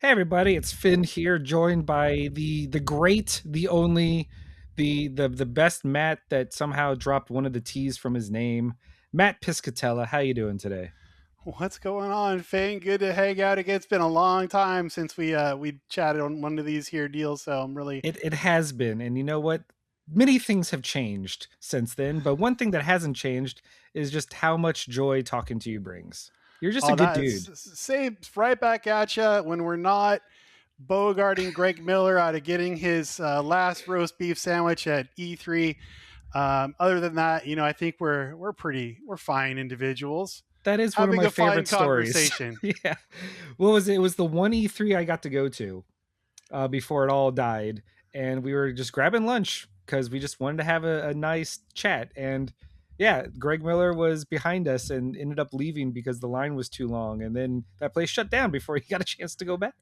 Hey everybody, it's Finn here, joined by the great, the only, the best Matt that somehow dropped one of the T's from his name. Mat Piscatella, how you doing today? What's going on, Fane? Good to hang out again. It's been a long time since we chatted on one of these here deals, so I'm really It has been, and you know what? Many things have changed since then, but one thing that hasn't changed is just how much joy talking to you brings. You're just a oh good that's dude. same right back at you when we're not bogarting Greg Miller out of getting his last roast beef sandwich at E3. Other than that, I think we're fine individuals That is one of having my a fine favorite stories. conversation. Yeah. What was it? It was the one E3 I got to go to before it all died, and we were just grabbing lunch because we just wanted to have a nice chat. And yeah, Greg Miller was behind us and ended up leaving because the line was too long, and then that place shut down before he got a chance to go back.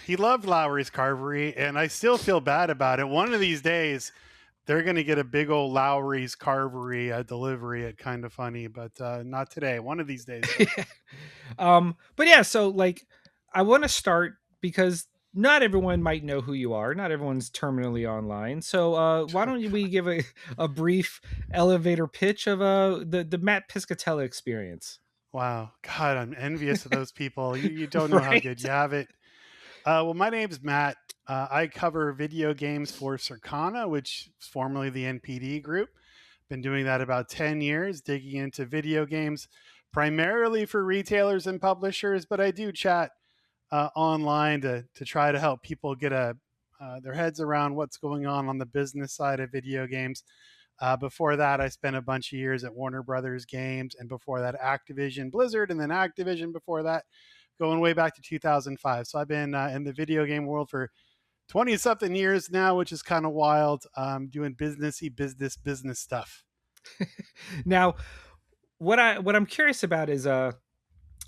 He loved Lowry's Carvery, and I still feel bad about it. One of these days, they're going to get a big old Lowry's Carvery delivery at Kind of Funny, but not today. One of these days, though. But yeah, so like I want to start because not everyone might know who you are. Not everyone's terminally online. So why don't we give a brief elevator pitch of the Matt Piscatella experience? Wow. God, I'm envious of those people. You don't know how good Right. you have it. Well, my name's Matt. I cover video games for Circana, which is formerly the NPD group. Been doing that about 10 years, digging into video games primarily for retailers and publishers, but I do chat online to try to help people get their heads around what's going on the business side of video games. Before that, I spent a bunch of years at Warner Brothers Games, and before that, Activision Blizzard, and then Activision before that, going way back to 2005. So I've been in the video game world for 20 something years now, which is kind of wild. Doing business stuff. Now, what I'm curious about is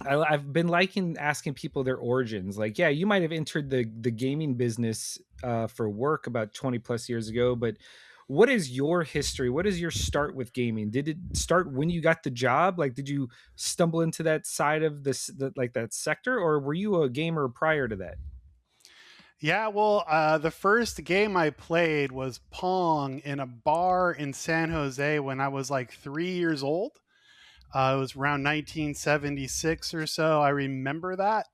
I've been liking asking people their origins. Like, yeah, you might have entered the gaming business for work about 20 plus years ago, but what is your history? What is your start with gaming? Did it start when you got the job? Like, did you stumble into that side of like that sector, or were you a gamer prior to that? Yeah, well, the first game I played was Pong in a bar in San Jose when I was like 3 years old. It was around 1976 or so. I remember that.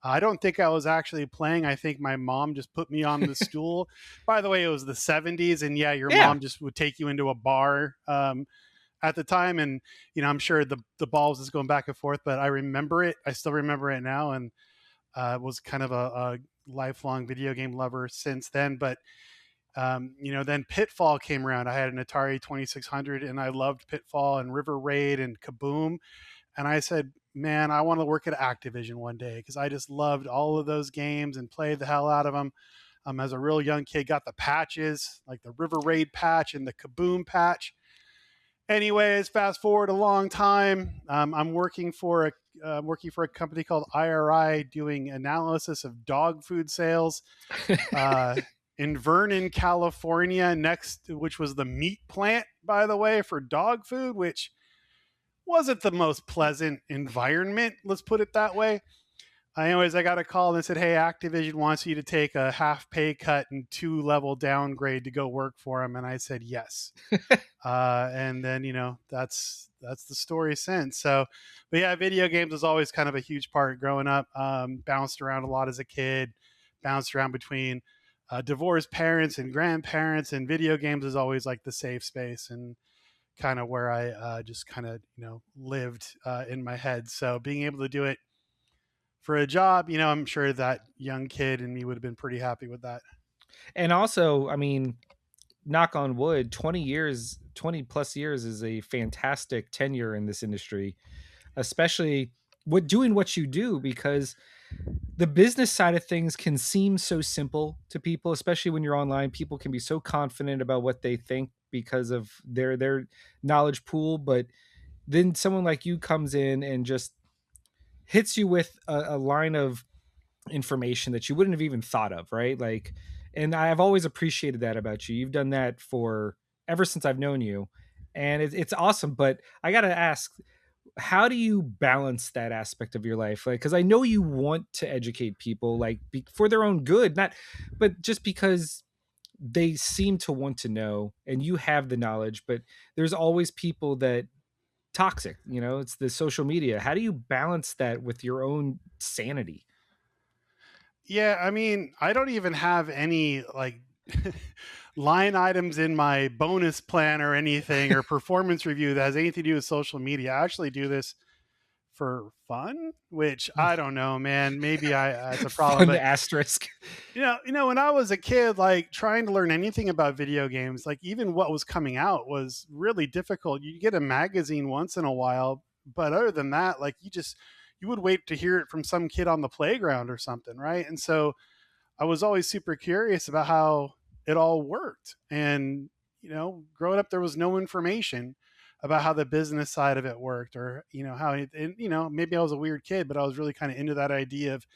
I don't think I was actually playing. I think my mom just put me on the stool. By the way, it was the 70s, and yeah, your Yeah. mom just would take you into a bar at the time, and I'm sure the ball was just going back and forth. But I remember it. I still remember it now, and was kind of a lifelong video game lover since then. But then Pitfall came around. I had an Atari 2600, and I loved Pitfall and River Raid and Kaboom. And I said, man, I want to work at Activision one day because I just loved all of those games and played the hell out of them. As a real young kid, got the patches like the River Raid patch and the Kaboom patch. Anyways, fast forward a long time. I'm working for a company called IRI doing analysis of dog food sales uh, in Vernon, California, which was the meat plant, by the way, for dog food, which wasn't the most pleasant environment. Let's put it that way. Anyways, I got a call and said, "Hey, Activision wants you to take a half pay cut and 2 level downgrade to go work for them." And I said yes. And then that's the story since. So, but yeah, video games was always kind of a huge part growing up. Bounced around a lot as a kid. Bounced around between divorced parents and grandparents, and video games is always like the safe space and kind of where I just kind of lived in my head. So being able to do it for a job, I'm sure that young kid in me would have been pretty happy with that. And also, I mean, knock on wood, 20 years, 20 plus years is a fantastic tenure in this industry, especially what doing what you do, because the business side of things can seem so simple to people, especially when you're online. People can be so confident about what they think because of their knowledge pool, but then someone like you comes in and just hits you with a line of information that you wouldn't have even thought of, right? Like, and I've always appreciated that about you. You've done that for ever since I've known you, and it's awesome. But I gotta ask, how do you balance that aspect of your life? Like, because I know you want to educate people, like for their own good, not, but just because they seem to want to know, and you have the knowledge. But there's always people that toxic. You know, it's the social media. How do you balance that with your own sanity? Yeah, I mean, I don't even have any like line items in my bonus plan or anything or performance review that has anything to do with social media. I actually do this for fun, which I don't know, man. Maybe I it's a problem, Fun but asterisk. when I was a kid, like trying to learn anything about video games, like even what was coming out was really difficult. You get a magazine once in a while, but other than that, like you would wait to hear it from some kid on the playground or something, right? And so I was always super curious about how it all worked. And, growing up, there was no information about how the business side of it worked or, how it, and, maybe I was a weird kid, but I was really kind of into that idea of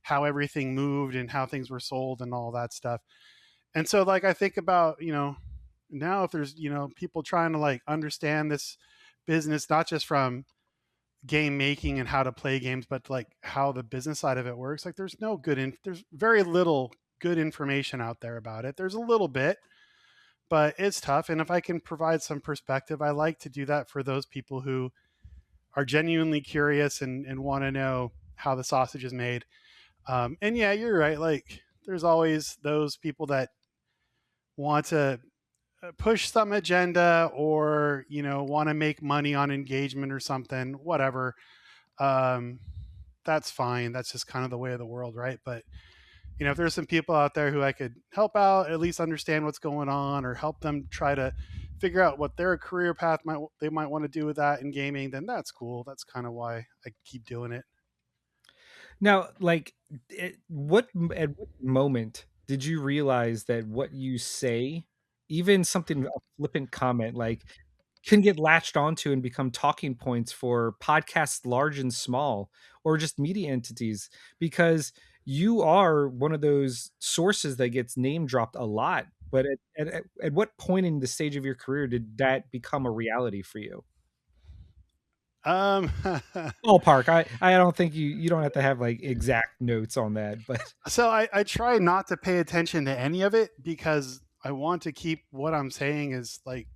how everything moved and how things were sold and all that stuff. And so, like, I think about, now if there's, people trying to like understand this business, not just from game making and how to play games, but like how the business side of it works. Like there's very little good information out there about it. There's a little bit, but it's tough. And if I can provide some perspective, I like to do that for those people who are genuinely curious and want to know how the sausage is made. And yeah, you're right. Like there's always those people that want to push some agenda or, want to make money on engagement or something, whatever. Um, that's fine. That's just kind of the way of the world, right? But if there's some people out there who I could help out, at least understand what's going on, or help them try to figure out what their career path might want to do with that in gaming, then that's cool. That's kind of why I keep doing it. Now, like, at what moment did you realize that what you say, even something a flippant comment, like, can get latched onto and become talking points for podcasts large and small, or just media entities? Because you are one of those sources that gets name dropped a lot. But at what point in the stage of your career did that become a reality for you? Um, Ballpark. I don't think you don't have to have like exact notes on that, but so I try not to pay attention to any of it because I want to keep what I'm saying as like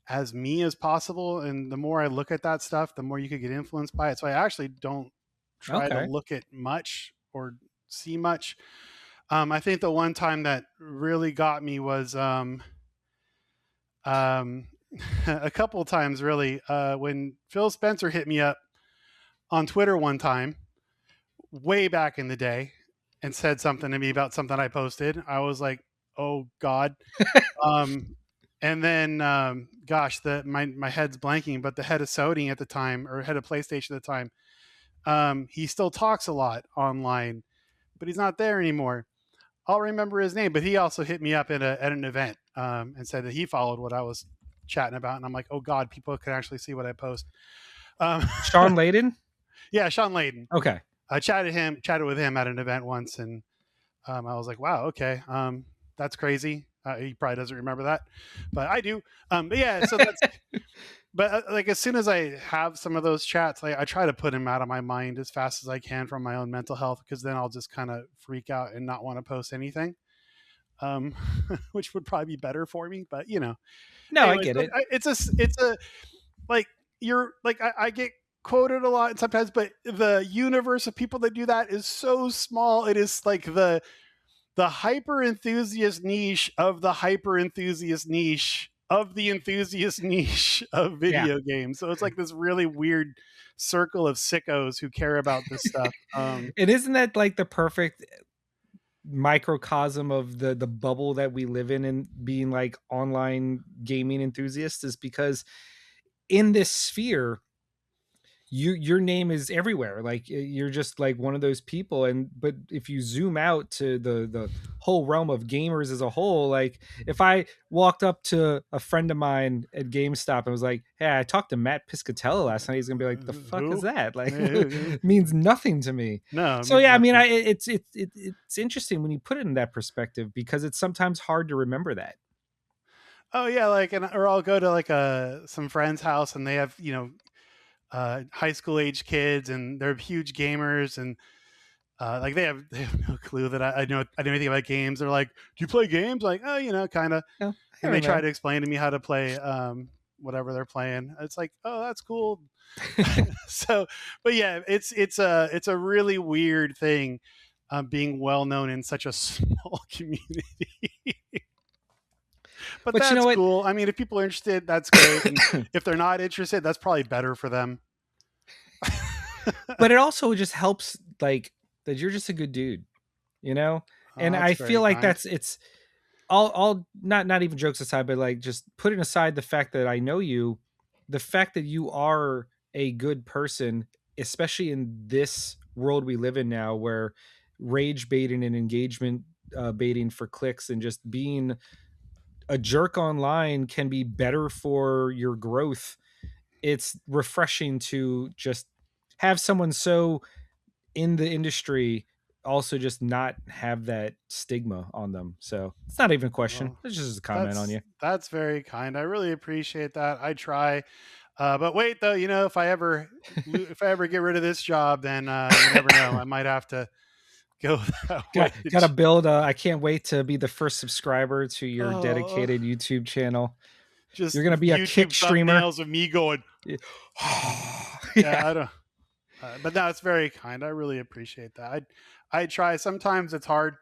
as me as possible. And the more I look at that stuff, the more you could get influenced by it. So I actually don't try to okay. look at much or see much. I think the one time that really got me was um, a couple of times, really, when Phil Spencer hit me up on Twitter one time, way back in the day, and said something to me about something I posted. I was like, "Oh God!" Um, and then, gosh, my head's blanking, but the head of Sony at the time, or head of PlayStation at the time, he still talks a lot online, but he's not there anymore. I'll remember his name, but he also hit me up at an event and said that he followed what I was chatting about, and I'm like, oh God, people can actually see what I post. Um, Sean Layden? yeah, Sean Layden. Okay. I chatted with him at an event once, and I was like, wow, okay, that's crazy. He probably doesn't remember that, but I do. But yeah, so that's. But like as soon as I have some of those chats, I try to put him out of my mind as fast as I can from my own mental health, because then I'll just kind of freak out and not want to post anything, um, which would probably be better for me. But No, I anyways, get it. it's a like you're like I get quoted a lot sometimes, but the universe of people that do that is so small. It is like the hyper enthusiast niche of the hyper enthusiast niche of the enthusiast niche of Yeah. video games. So it's like this really weird circle of sickos who care about this stuff. And isn't that like the perfect microcosm of the bubble that we live in and being like online gaming enthusiasts? Is because in this sphere your name is everywhere. Like you're just like one of those people. And but if you zoom out to the whole realm of gamers as a whole, like if I walked up to a friend of mine at GameStop and was like, hey, I talked to Matt Piscatella last night, he's gonna be like, the fuck is Who? that? Like No, means nothing to me. it So means yeah, I mean, nothing. it's interesting when you put it in that perspective, because it's sometimes hard to remember that. Oh yeah, like or I'll go to like some friend's house and they have high school age kids, and they're huge gamers, and like they have no clue that I know anything about games. They're like, "Do you play games?" Like, oh, kind of. No, And here they and try there. to explain to me how to play whatever they're playing. It's like, oh, that's cool. So, but yeah, it's a really weird thing, being well known in such a small community. But But you know that's what? cool. I mean, if people are interested, that's great. And if they're not interested, that's probably better for them. But it also just helps, like, that you're just a good dude, you know? Oh, And that's I feel very like kind. it's all not even jokes aside, but like just putting aside the fact that I know you, the fact that you are a good person, especially in this world we live in now, where rage baiting and engagement baiting for clicks and just being a jerk online can be better for your growth. It's refreshing to just have someone so in the industry also just not have that stigma on them. So it's not even a question. Well, It's just a comment on that's you. that's very kind. I really appreciate that. I try. But wait, though, if I ever get rid of this job, then you never know. I might have to go that way. Got to build. I can't wait to be the first subscriber to your Oh, dedicated YouTube channel. You're just gonna be a kick YouTube streamer. thumbnails of me going, Yeah, yeah, I don't. But no, it's very kind. I really appreciate that. I try. Sometimes it's hard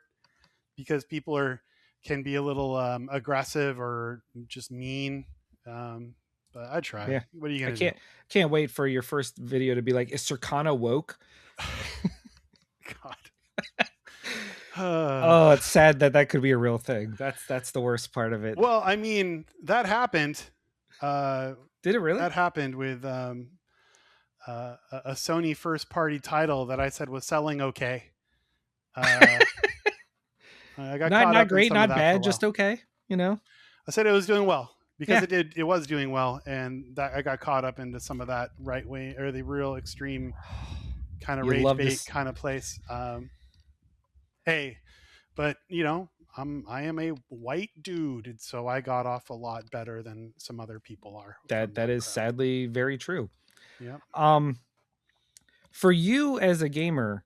because people can be a little aggressive or just mean. But I try. yeah. What are you I gonna do? can't wait for your first video to be like, is Circana woke? God. Uh, Oh, it's sad that that could be a real thing. That's the worst part of it. well, I mean, that happened. Uh, Did it really? that happened with a Sony first party title that I said was selling okay. Uh, I got caught Not up in great, some of not that for a bad, just while. okay. You know? I said it was doing well because Yeah, it was doing well, and that I got caught up into some of that right wing or the real extreme kind of you rage love bait this. kind of place. Hey, but I am a white dude, and so I got off a lot better than some other people are from That that is crowd. sadly very true. Yep. Um, for you as a gamer,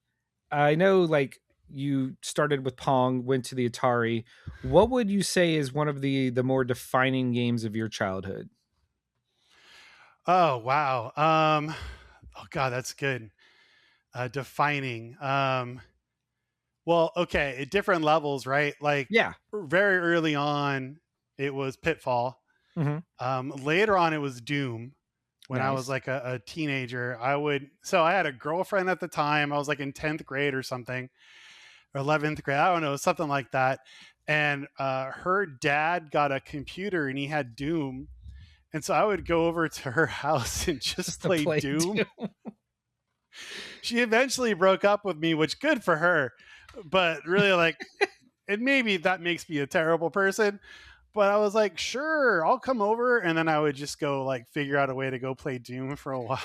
I know like you started with Pong, went to the Atari. What would you say is one of the more defining games of your childhood? Oh wow. Oh god, that's good. Defining. Well, okay, at different levels, right? Like Yeah. very early on, it was Pitfall. Hmm. Later on, it was Doom. When I was Nice. like a teenager, so I had a girlfriend at the time. I was like in 10th grade or something, or 11th grade. I don't know, something like that. And her dad got a computer and he had Doom. And so I would go over to her house and just Just to play play. Doom. She eventually broke up with me, which good for her. But really, like, and maybe that makes me a terrible person. But I was like, sure, I'll come over, and then I would just go like figure out a way to go play Doom for a while.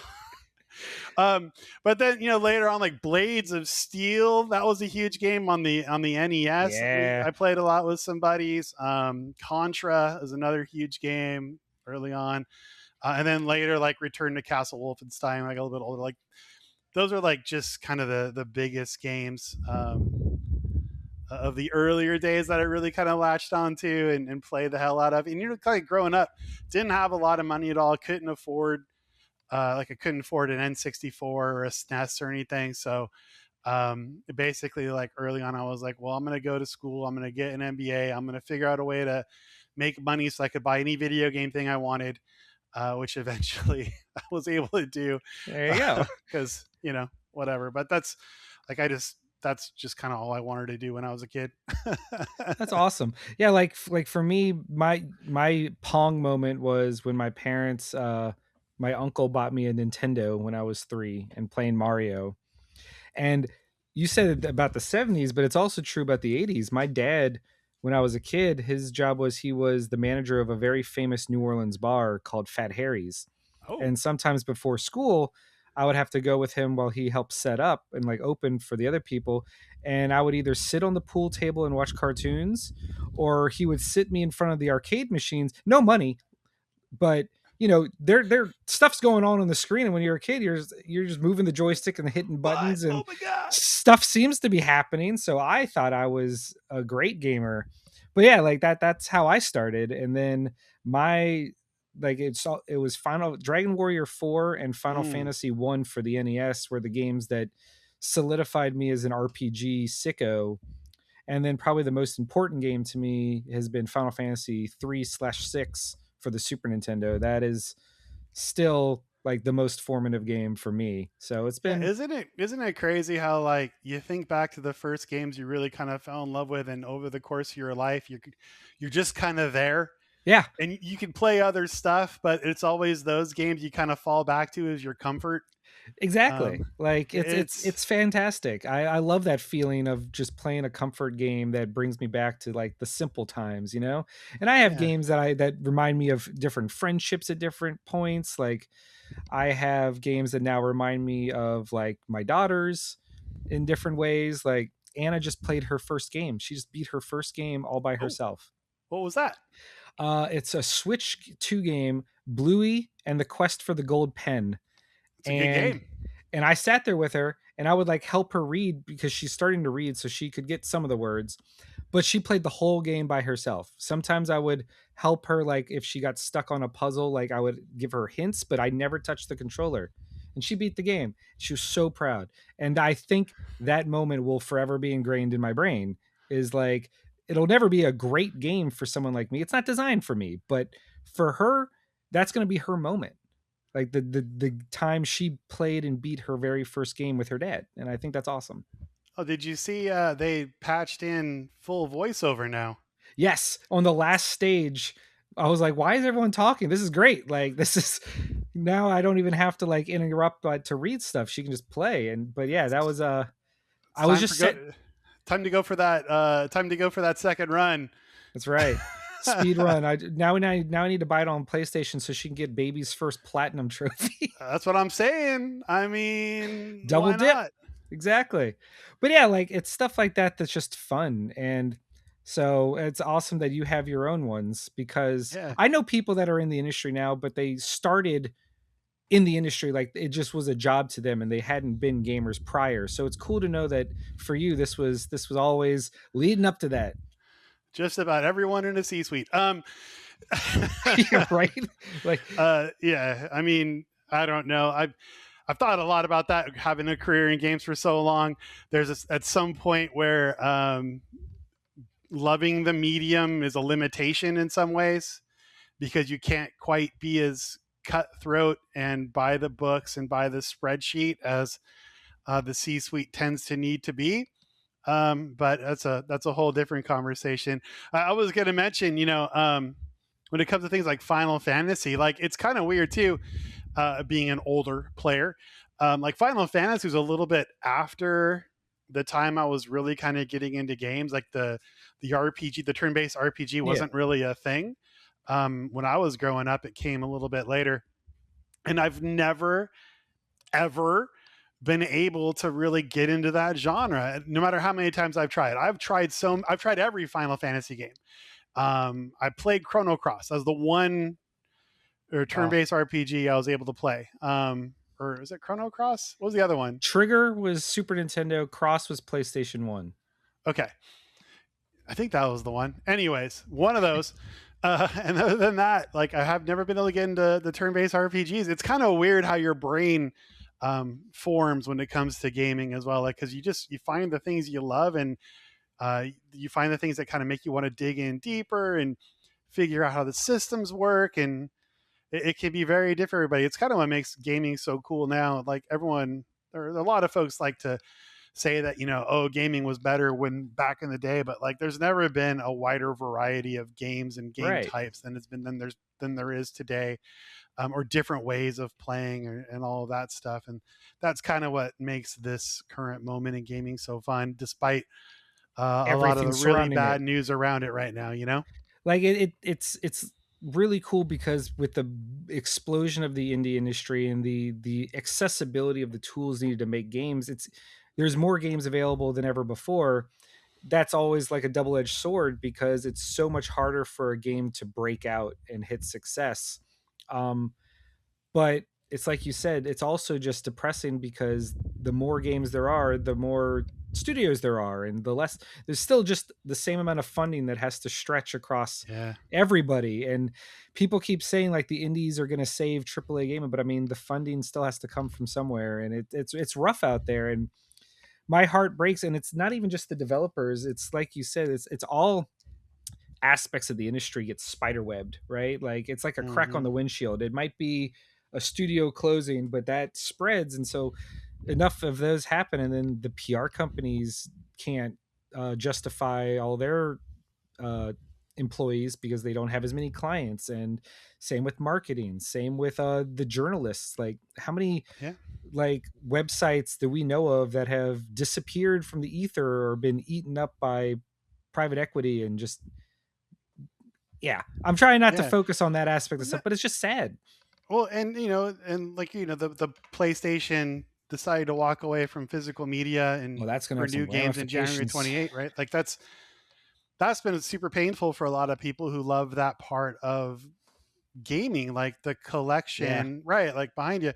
um, but then later on, like Blades of Steel, that was a huge game on the NES. Yeah. I played a lot with some buddies. Contra is another huge game early on, and then later like Return to Castle Wolfenstein. When I got a little bit older, like those are like just kind of the biggest games. Of the earlier days that I really kind of latched onto and played the hell out of. And kind of growing up, didn't have a lot of money at all. Couldn't afford I couldn't afford an N64 or a SNES or anything. So basically, like early on, I was like, well, I'm going to go to school. I'm going to get an MBA. I'm going to figure out a way to make money so I could buy any video game thing I wanted, which eventually I was able to do There you go. because whatever. But that's just kind of all I wanted to do when I was a kid. That's awesome. Yeah, like for me, my Pong moment was when my parents my uncle bought me a Nintendo when I was 3 and playing Mario. And you said it about the 70s, but it's also true about the 80s. My dad, when I was a kid, his job was he was the manager of a very famous New Orleans bar called Fat Harry's. Oh, And sometimes before school, I would have to go with him while he helped set up and like open for the other people. And I would either sit on the pool table and watch cartoons, or he would sit me in front of the arcade machines. No money, but there stuff's going on the screen, and when you're a kid, you're just moving the joystick and hitting But buttons, oh and my god. stuff seems to be happening. So I thought I was a great gamer, but yeah, like that's how I started. And then my like it was Final Dragon Warrior 4 and Final Mm. Fantasy 1 for the NES were the games that solidified me as an RPG sicko. And then probably the most important game to me has been Final Fantasy 3/6 for the Super Nintendo. That is still like the most formative game for me. So it's Yeah, been, isn't it crazy how like you think back to the first games you really kind of fell in love with, and over the course of your life you're just kind of there, yeah, and you can play other stuff, but it's always those games you kind of fall back to as your comfort. exactly. Um, Like it's it's it's fantastic. I love that feeling of just playing a comfort game that brings me back to like the simple times. And I have yeah. games that remind me of different friendships at different points. Like I have games that now remind me of like my daughters in different ways. Like Anna just played her first game. She just beat her first game all by Oh, herself. what was that? It's a Switch 2 game, Bluey and the Quest for the Gold Pen. It's a good And game. I sat there with her and I would like help her read because she's starting to read so she could get some of the words, but she played the whole game by herself. Sometimes I would help her, like if she got stuck on a puzzle, like I would give her hints, but I never touched the controller. And she beat the game. She was so proud. And I think that moment will forever be ingrained in my brain. Is like it'll never be a great game for someone like me. It's not designed for me, but for her, that's going to be her moment, like the time she played and beat her very first game with her dad, and I think that's awesome. Oh, did you see they patched in full voiceover now? Yes, on the last stage, I was like, why is everyone talking? This is great. Like this is now I don't even have to like interrupt to read stuff. She can just play. And but yeah, that was It's I was time for just set. time to go for that time to go for that second run. That's right. Speed run. Now I need to buy it on PlayStation so she can get baby's first platinum trophy. That's what I'm saying. I mean, Double why dip. not? Exactly. But yeah, like it's stuff like that that's just fun. And so it's awesome that you have your own ones, because Yeah. I know people that are in the industry now, but they started in the industry like it just was a job to them and they hadn't been gamers prior. So it's cool to know that for you this was always leading up to that. Just about everyone in the C-suite. You're right. Like Yeah. I mean, I don't know. I've thought a lot about that, having a career in games for so long. At some point where loving the medium is a limitation in some ways, because you can't quite be as cutthroat and buy the books and buy the spreadsheet as the C-suite tends to need to be. But that's a whole different conversation. I was going to mention, when it comes to things like Final Fantasy, like it's kind of weird too, being an older player. Like Final Fantasy was a little bit after the time I was really kind of getting into games. Like the RPG, the turn-based RPG yeah. wasn't really a thing. When I was growing up, it came a little bit later, and I've never ever been able to really get into that genre. No matter how many times I've tried every Final Fantasy game. I played Chrono Cross. That was the one or Oh. turn-based RPG I was able to play. Or is it Chrono Cross? What was the other one? Trigger was Super Nintendo, Cross was PlayStation 1. Okay, I think that was the one. Anyways, one of those. And other than that, like I have never been able to get into the turn-based RPGs. It's kind of weird how your brain forms when it comes to gaming as well. Like because you find the things you love, and you find the things that kind of make you want to dig in deeper and figure out how the systems work, and it can be very different for everybody. It's kind of what makes gaming so cool now. Like everyone, or a lot of folks like to say that, oh, gaming was better when back in the day, but like there's never been a wider variety of games and game Right. types than there is today, or different ways of playing, and all of that stuff. And that's kind of what makes this current moment in gaming so fun, despite a lot of Everything the really surrounding it. bad news around it right now. Like it's really cool because with the explosion of the indie industry and the accessibility of the tools needed to make games, there's more games available than ever before. That's always like a double-edged sword because it's so much harder for a game to break out and hit success But it's like you said, it's also just depressing because the more games there are, the more studios there are, and the less there's still just the same amount of funding that has to stretch across Yeah. everybody. And people keep saying like the indies are going to save AAA gaming, but I mean the funding still has to come from somewhere, and it's rough out there. And my heart breaks. And it's not even just the developers. It's like you said, it's all aspects of the industry get spiderwebbed, right? Like it's like a crack Mm-hmm. on the windshield. It might be a studio closing, but that spreads, and so enough of those happen, and then the PR companies can't justify all their uh, employees because they don't have as many clients, and same with marketing, same with the journalists. Like how many Yeah. like websites that we know of that have disappeared from the ether or been eaten up by private equity, and just yeah, I'm trying not to Yeah. focus on that aspect of No, stuff, but it's just sad. well, and like the PlayStation decided to walk away from physical media and Well, that's going to for have some new games in January ramifications. 28, right? Like that's been super painful for a lot of people who love that part of gaming, like the Yeah, collection, right? Like behind you,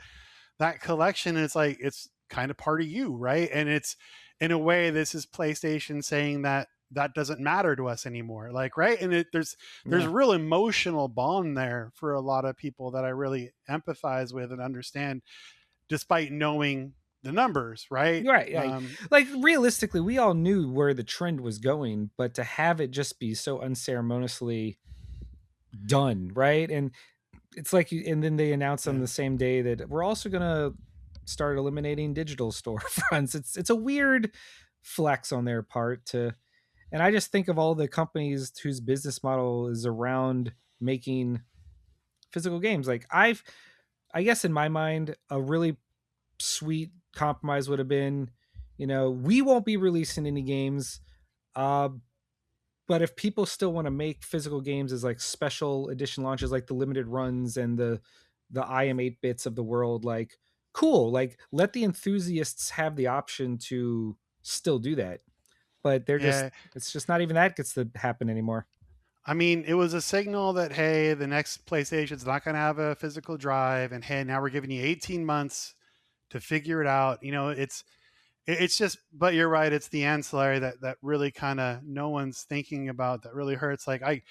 that collection is like it's kind of part of you, right? And it's in a way, this is PlayStation saying that that doesn't matter to us anymore, like, right? And there's yeah, a real emotional bond there for a lot of people that I really empathize with and understand, despite knowing the numbers, right? you're right. Like realistically, we all knew where the trend was going, but to have it just be so unceremoniously done, right? And it's like, and then they announced on Yeah. the same day that we're also going to start eliminating digital storefronts. It's a weird flex on their part to, and I just think of all the companies whose business model is around making physical games. Like I guess in my mind, a really sweet compromise would have been, we won't be releasing any games, uh, but if people still want to make physical games as like special edition launches, like the limited runs and the IM 8 bits of the world, like cool, like let the enthusiasts have the option to still do that. But they're just, Yeah. it's just not even that gets to happen anymore. I mean, it was a signal that, hey, the next PlayStation's not going to have a physical drive, and hey, now we're giving you 18 months to figure it out. It's just, but you're right. It's the ancillary that really kind of no one's thinking about, that really hurts. Like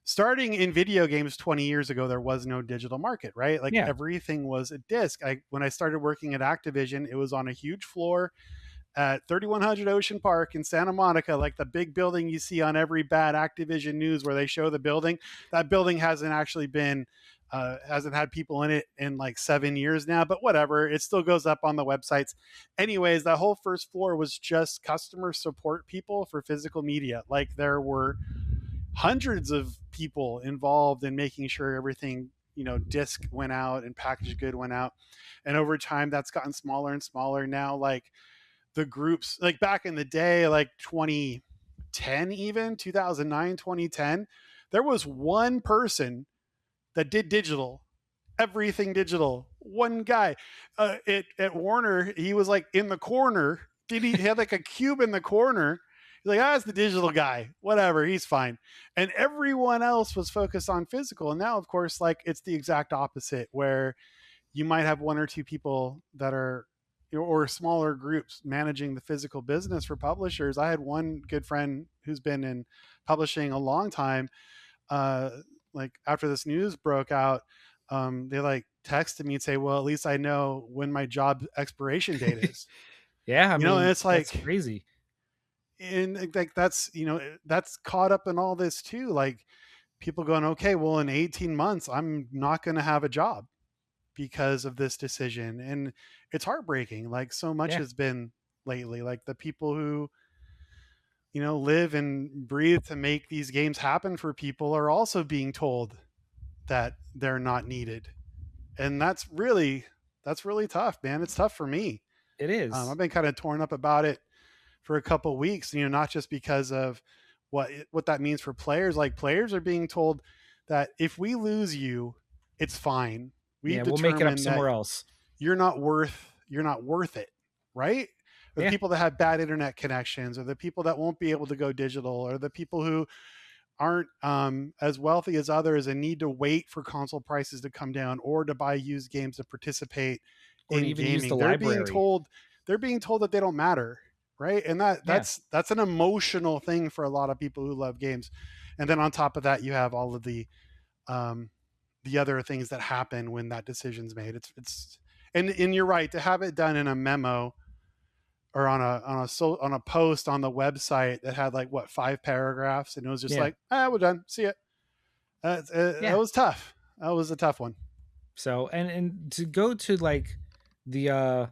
starting in video games 20 years ago, there was no digital market, right? Like Yeah. everything was a disc. When I started working at Activision, it was on a huge floor at 3100 Ocean Park in Santa Monica, like the big building you see on every bad Activision news where they show the building. That building hasn't actually been, hasn't had people in it in like 7 years now, but whatever. It still goes up on the websites. Anyways, that whole first floor was just customer support people for physical media. Like there were hundreds of people involved in making sure everything, disc went out and packaged good went out. And over time, that's gotten smaller and smaller. Now, like the groups, like back in the day, like 2010, even 2009, 2010, there was one person that did digital, everything digital. One guy at Warner, he was like in the corner. He had like a cube in the corner. He's like, it's the digital guy. Whatever, he's fine. And everyone else was focused on physical. And now, of course, like it's the exact opposite, where you might have one or two people that are, or smaller groups managing the physical business for publishers. I had one good friend who's been in publishing a long time. Uh, like after this news broke out, they like texted me and say, "Well, at least I know when my job expiration date is." Yeah, I And mean, it's that's like, crazy. and like that's caught up in all this too. Like people going, "Okay, well, in 18 months, I'm not going to have a job because of this decision," and it's heartbreaking. Like so much Yeah, has been lately. Like the people who live and breathe to make these games happen for people are also being told that they're not needed, and that's really tough, man. It's tough for me. it I've is. been kind of torn up about it for a couple of weeks, not just because of what that means for players. Like players are being told that if we lose you, it's fine. We've Yeah, we'll make it up determined that somewhere else. you're not worth it, right? Or the Yeah. people that have bad internet connections, or the people that won't be able to go digital, or the people who aren't as wealthy as others and need to wait for console prices to come down or to buy used games to participate Or to in even use the gaming. They're being library. told that they don't matter, right? And Yeah. that's an emotional thing for a lot of people who love games. And then on top of that, you have all of um, the other things that happen when that decision's made. It's and you're right to have it done in a memo or on a post on the website that had like what 5 paragraphs, and it was just Yeah. like, we're done. See it. It Yeah. was tough. That was a tough one. So and to go to like the uh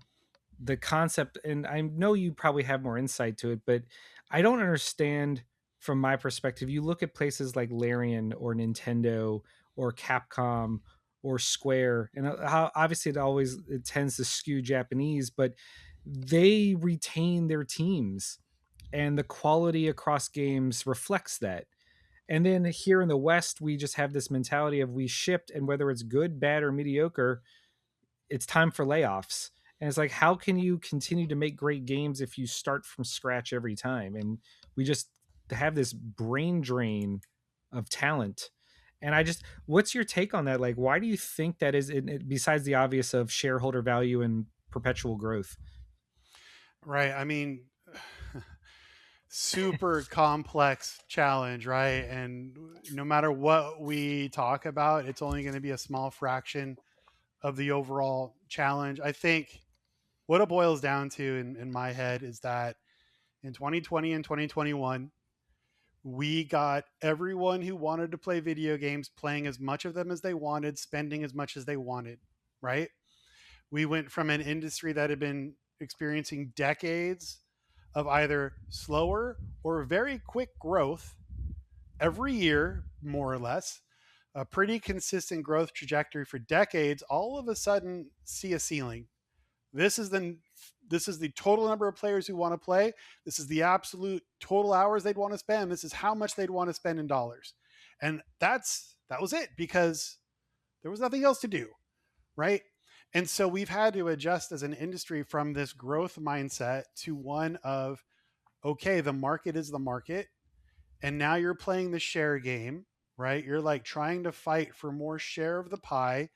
the concept, and I know you probably have more insight to it, but I don't understand from my perspective. You look at places like Larian or Nintendo or Capcom or Square, and how obviously it tends to skew Japanese, but they retain their teams and the quality across games reflects that. And then here in the West, we just have this mentality of we shipped, and whether it's good, bad, or mediocre, it's time for layoffs. And it's like, how can you continue to make great games if you start from scratch every time? And we just have this brain drain of talent. And what's your take on that? Like, why do you think that is, besides the obvious of shareholder value and perpetual growth? Right. I mean, super complex challenge, right? And no matter what we talk about, it's only going to be a small fraction of the overall challenge. I think what it boils down to in my head is that in 2020 and 2021, we got everyone who wanted to play video games playing as much of them as they wanted, spending as much as they wanted, right? We went from an industry that had been experiencing decades of either slower or very quick growth every year, more or less, a pretty consistent growth trajectory for decades, all of a sudden see a ceiling. This is the total number of players who want to play. This is the absolute total hours they'd want to spend. This is how much they'd want to spend in dollars. And that was it because there was nothing else to do, right? And so we've had to adjust as an industry from this growth mindset to one of, okay, the market is the market, and now you're playing the share game, right? You're like trying to fight for more share of the pie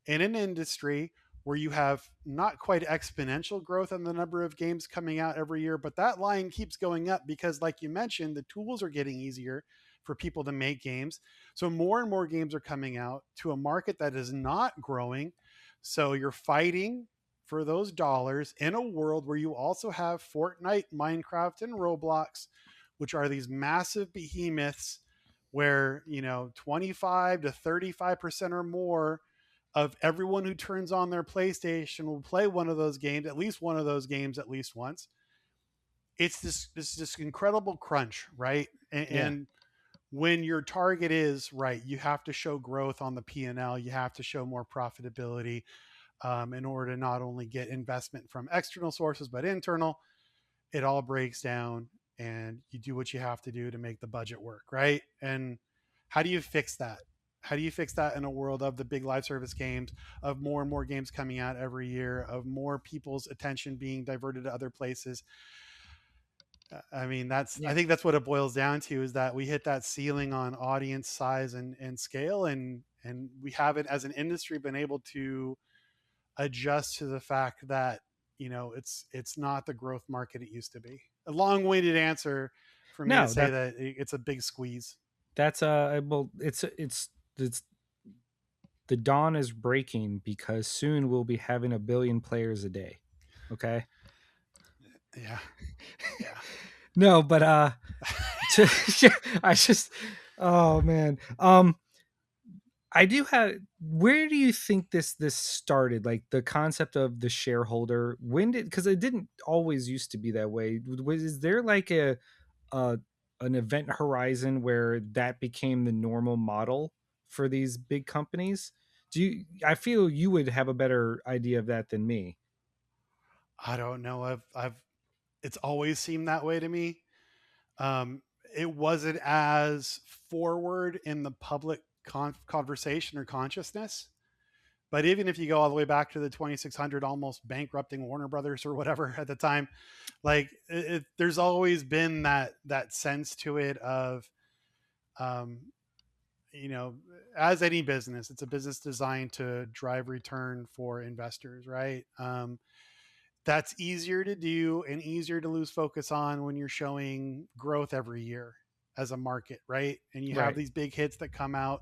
in an industry where you have not quite exponential growth in the number of games coming out every year, but that line keeps going up because, like you mentioned, the tools are getting easier for people to make games. So more and more games are coming out to a market that is not growing. So you're fighting for those dollars in a world where you also have Fortnite, Minecraft, and Roblox, which are these massive behemoths where, 25 to 35% or more of everyone who turns on their PlayStation will play one of those games, at least one of those games at least once. It's this incredible crunch, right? And, Yeah. and when your target is right, you have to show growth on the P&L, you have to show more profitability, in order to not only get investment from external sources but internal. It all breaks down, and you do what you have to do to make the budget work, right? And how do you fix that? How do you fix that in a world of the big live service games, of more and more games coming out every year, of more people's attention being diverted to other places? I mean, I Yeah. think that's what it boils down to, is that we hit that ceiling on audience size and scale, and we haven't, as an industry, been able to adjust to the fact that, it's not the growth market it used to be. A long-winded answer for me to No, say that it's a big squeeze. that's well, it's the dawn is breaking because soon we'll be having a billion players a day. Okay. Yeah, yeah. No, but to, I just, oh man. I do have. Where do you think this started? Like the concept of the shareholder. When did? Because it didn't always used to be that way. Is there like a an event horizon where that became the normal model for these big companies? Do you? I feel you would have a better idea of that than me. I don't know. It's always seemed that way to me. Um, it wasn't as forward in the public conversation or consciousness. But even if you go all the way back to the 2600, almost bankrupting Warner Brothers or whatever at the time, like there's always been that sense to it of um, you know, as any business, it's a business designed to drive return for investors, right? That's easier to do and easier to lose focus on when you're showing growth every year as a market, right? And you have Right. these big hits that come out,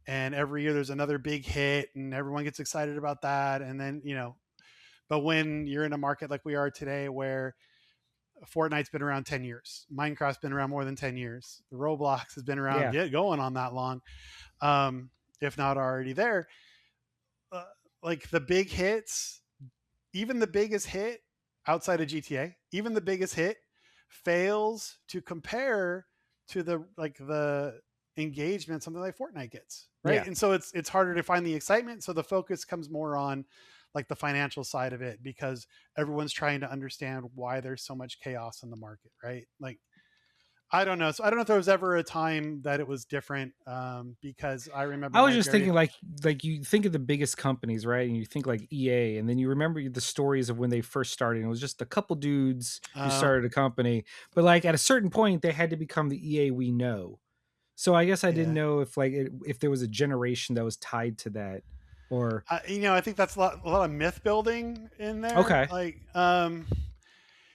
and every year there's another big hit, and everyone gets excited about that. And then, but when you're in a market like we are today, where Fortnite's been around 10 years, Minecraft's been around more than 10 years, Roblox has been around, Yeah. get going on that long, um, if not already there. Uh, like the big hits, even the biggest hit outside of GTA, even the biggest hit fails to compare to the engagement something like Fortnite gets, right? Yeah. And so it's harder to find the excitement. So the focus comes more on like the financial side of it, because everyone's trying to understand why there's so much chaos in the market, right? Like, I don't know. So I don't know if there was ever a time that it was different, because I remember I was my just very thinking like you think of the biggest companies, right? And you think like EA, and then you remember the stories of when they first started. And it was just a couple dudes who uh, started a company, but like at a certain point, they had to become the EA we know. So I guess I didn't yeah. know if if there was a generation that was tied to that, or I think that's a lot of myth building in there. okay, Like,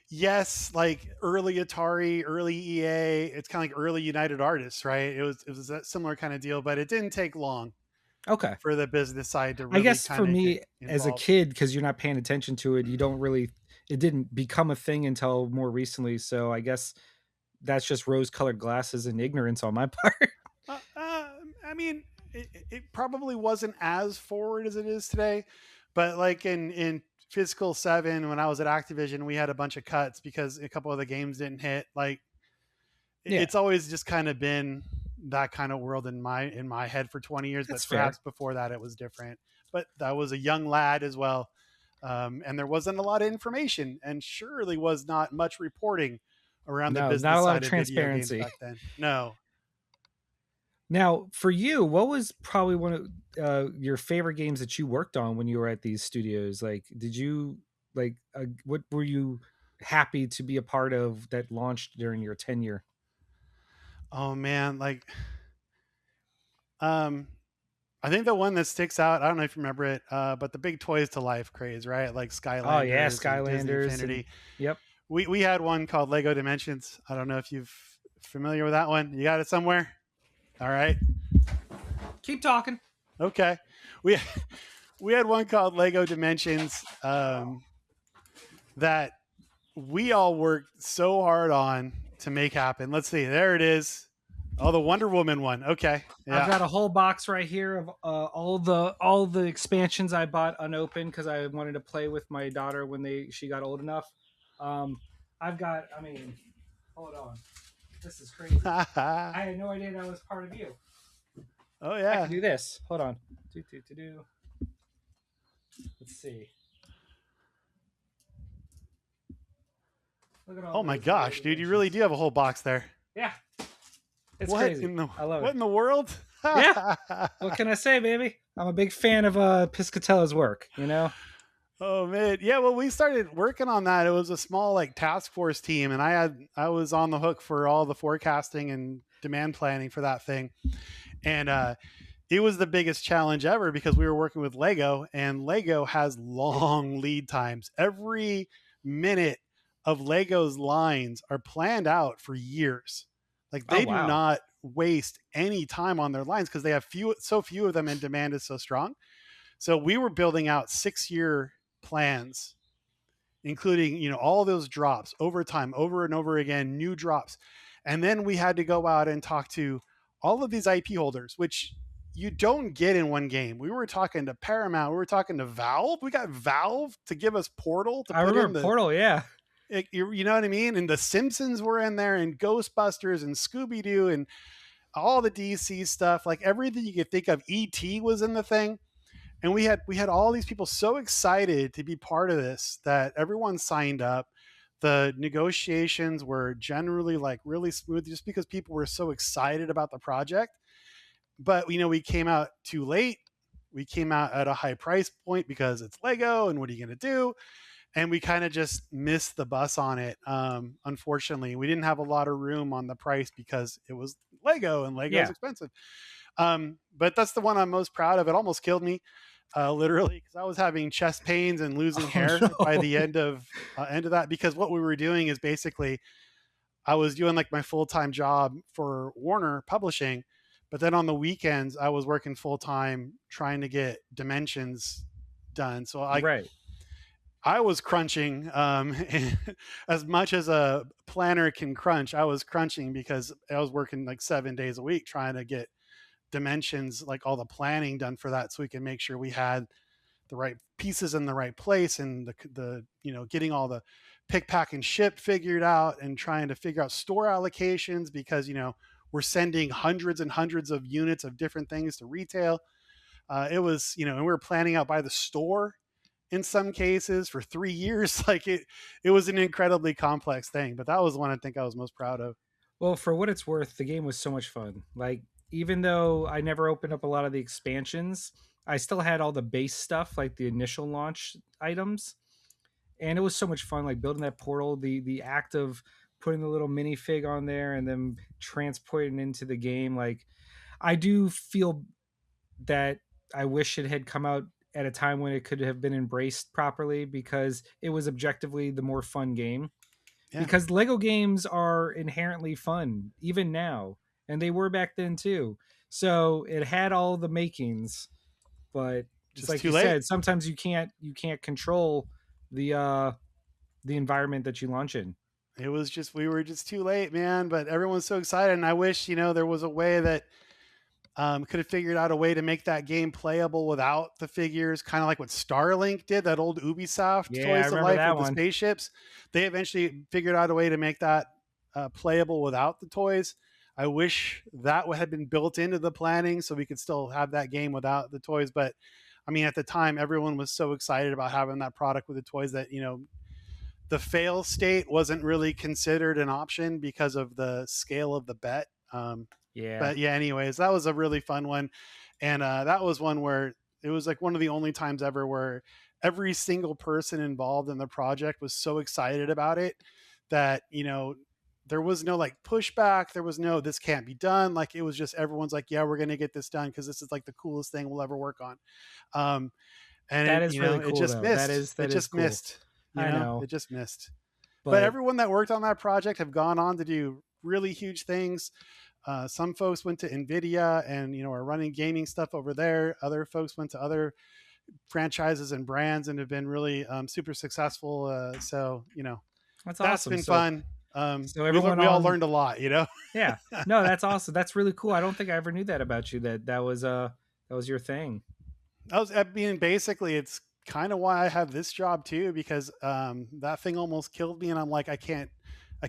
yes, like early Atari, early EA, it's kind of like early United Artists, right? It was that similar kind of deal, but it didn't take long okay. for the business side to I really guess kind for of get me as a involved. kid, because you're not paying attention to it, you don't really. It didn't become a thing until more recently. So I guess that's just rose-colored glasses and ignorance on my part. Uh, uh, I mean, it probably wasn't as forward as it is today, but like in Fiscal 7, when I was at Activision, we had a bunch of cuts because a couple of the games didn't hit. Like, Yeah, it's always just kind of been that kind of world in my head for 20 years, but that's fair. perhaps before that it was different. But that was a young lad as well, and there wasn't a lot of information, and surely was not much reporting around the No, not a business lot of side of video games transparency. back then. No. Now, for you, what was probably one of your favorite games that you worked on when you were at these studios? Like, did you what were you happy to be a part of that launched during your tenure? Oh man, like, um I think the one that sticks out, I don't know if you remember it, but the big toys to life craze, right? Like Oh yeah, Skylanders and Disney Skylanders and Infinity. yep. We had one called Lego Dimensions. I don't know if you've familiar with that one. You got it somewhere? All right. Keep talking. Okay. We we had one called Lego Dimensions, that we all worked so hard on to make happen. Let's see. There it is. Oh, the Wonder Woman one. Okay. I've Yeah. got a whole box right here of all the expansions I bought unopened because I wanted to play with my daughter when she got old enough. Um, I've got. I mean, hold on. This is crazy. Oh I had no idea that was part of you. I can yeah. do this. Hold on. Do. Let's see. Look at all Oh my those Lego gosh, dude, you really dimensions. do have a whole box there. Yeah, it's What crazy. in the I love what it. in the world? Yeah. What can I say, baby? I'm a big fan of Piscatella's work. You know. Oh man, yeah. Well, we started working on that. It was a small like task force team, and I was on the hook for all the forecasting and demand planning for that thing, and it was the biggest challenge ever because we were working with Lego, and Lego has long lead times. Every minute of Lego's lines are planned out for years. Like, Oh they do wow. not waste any time on their lines because they have so few of them, and demand is so strong. So we were building out 6-year plans, including, all those drops over time, over and over again, new drops. And then we had to go out and talk to all of these IP holders, which you don't get in one game. We were talking to Paramount, we were talking to Valve. We got Valve to give us Portal to I put in remember the, Portal. Yeah. you know what I mean? And the Simpsons were in there, and Ghostbusters and Scooby Doo and all the DC stuff, like everything you could think of. ET was in the thing, and we had all these people so excited to be part of this that everyone signed up. The negotiations were generally like really smooth, just because people were so excited about the project. But we came out too late. We came out at a high price point because it's Lego, and what are you going to do? And we kind of just missed the bus on it. Unfortunately, we didn't have a lot of room on the price because it was Lego, and Lego's Yeah. expensive. But that's the one I'm most proud of. It almost killed me, literally, because I was having chest pains and losing Oh hair by the no. end of that. Because what we were doing is basically I was doing like my full time job for Warner Publishing, but then on the weekends I was working full time trying to get Dimensions done. So Right. I was crunching, as much as a planner can crunch. I was crunching because I was working like 7 days a week trying to get Dimensions, like all the planning done for that, so we can make sure we had the right pieces in the right place, and the getting all the pick, pack, and ship figured out, and trying to figure out store allocations, because we're sending hundreds and hundreds of units of different things to retail. It was, and we were planning out by the store in some cases for 3 years. Like it was an incredibly complex thing, but that was one I think I was most proud of. Well, for what it's worth, the game was so much fun. Like, even though I never opened up a lot of the expansions, I still had all the base stuff, like the initial launch items, and it was so much fun. Like building that portal, the act of putting the little minifig on there and then transporting into the game. Like, I do feel that I wish it had come out at a time when it could have been embraced properly, because it was objectively the more fun game, Yeah, because Lego games are inherently fun even now, and they were back then too. So it had all the makings, but it's just like too you late. said, sometimes you can't control the uh the environment that you launch in. It was just, we were just too late, man. But everyone's so excited, and I wish there was a way that could have figured out a way to make that game playable without the figures, kind of like what Starlink did, that old Ubisoft Yeah, I Toys to remember Life that with the one. spaceships. They eventually figured out a way to make that playable without the toys. I wish that had been built into the planning so we could still have that game without the toys. But I mean, at the time, everyone was so excited about having that product with the toys that, the fail state wasn't really considered an option because of the scale of the bet. Yeah. But yeah, anyways, that was a really fun one. And that was one where it was like one of the only times ever where every single person involved in the project was so excited about it that, there was no like pushback. There was no, this can't be done. Like it was just, everyone's like, yeah, we're going to get this done because this is like the coolest thing we'll ever work on. Um, and That it, is really it cool just though. That missed. is It that is just cool. missed. I know. It just missed. But But everyone that worked on that project have gone on to do really huge things. Some folks went to Nvidia and are running gaming stuff over there. Other folks went to other franchises and brands and have been really super successful. So that's that's awesome. been So fun. so everyone We all on learned a lot. Yeah. No, that's awesome. That's really cool. I don't think I ever knew that about you, that was your thing. I mean, basically, it's kind of why I have this job too, because that thing almost killed me, and I'm like, I can't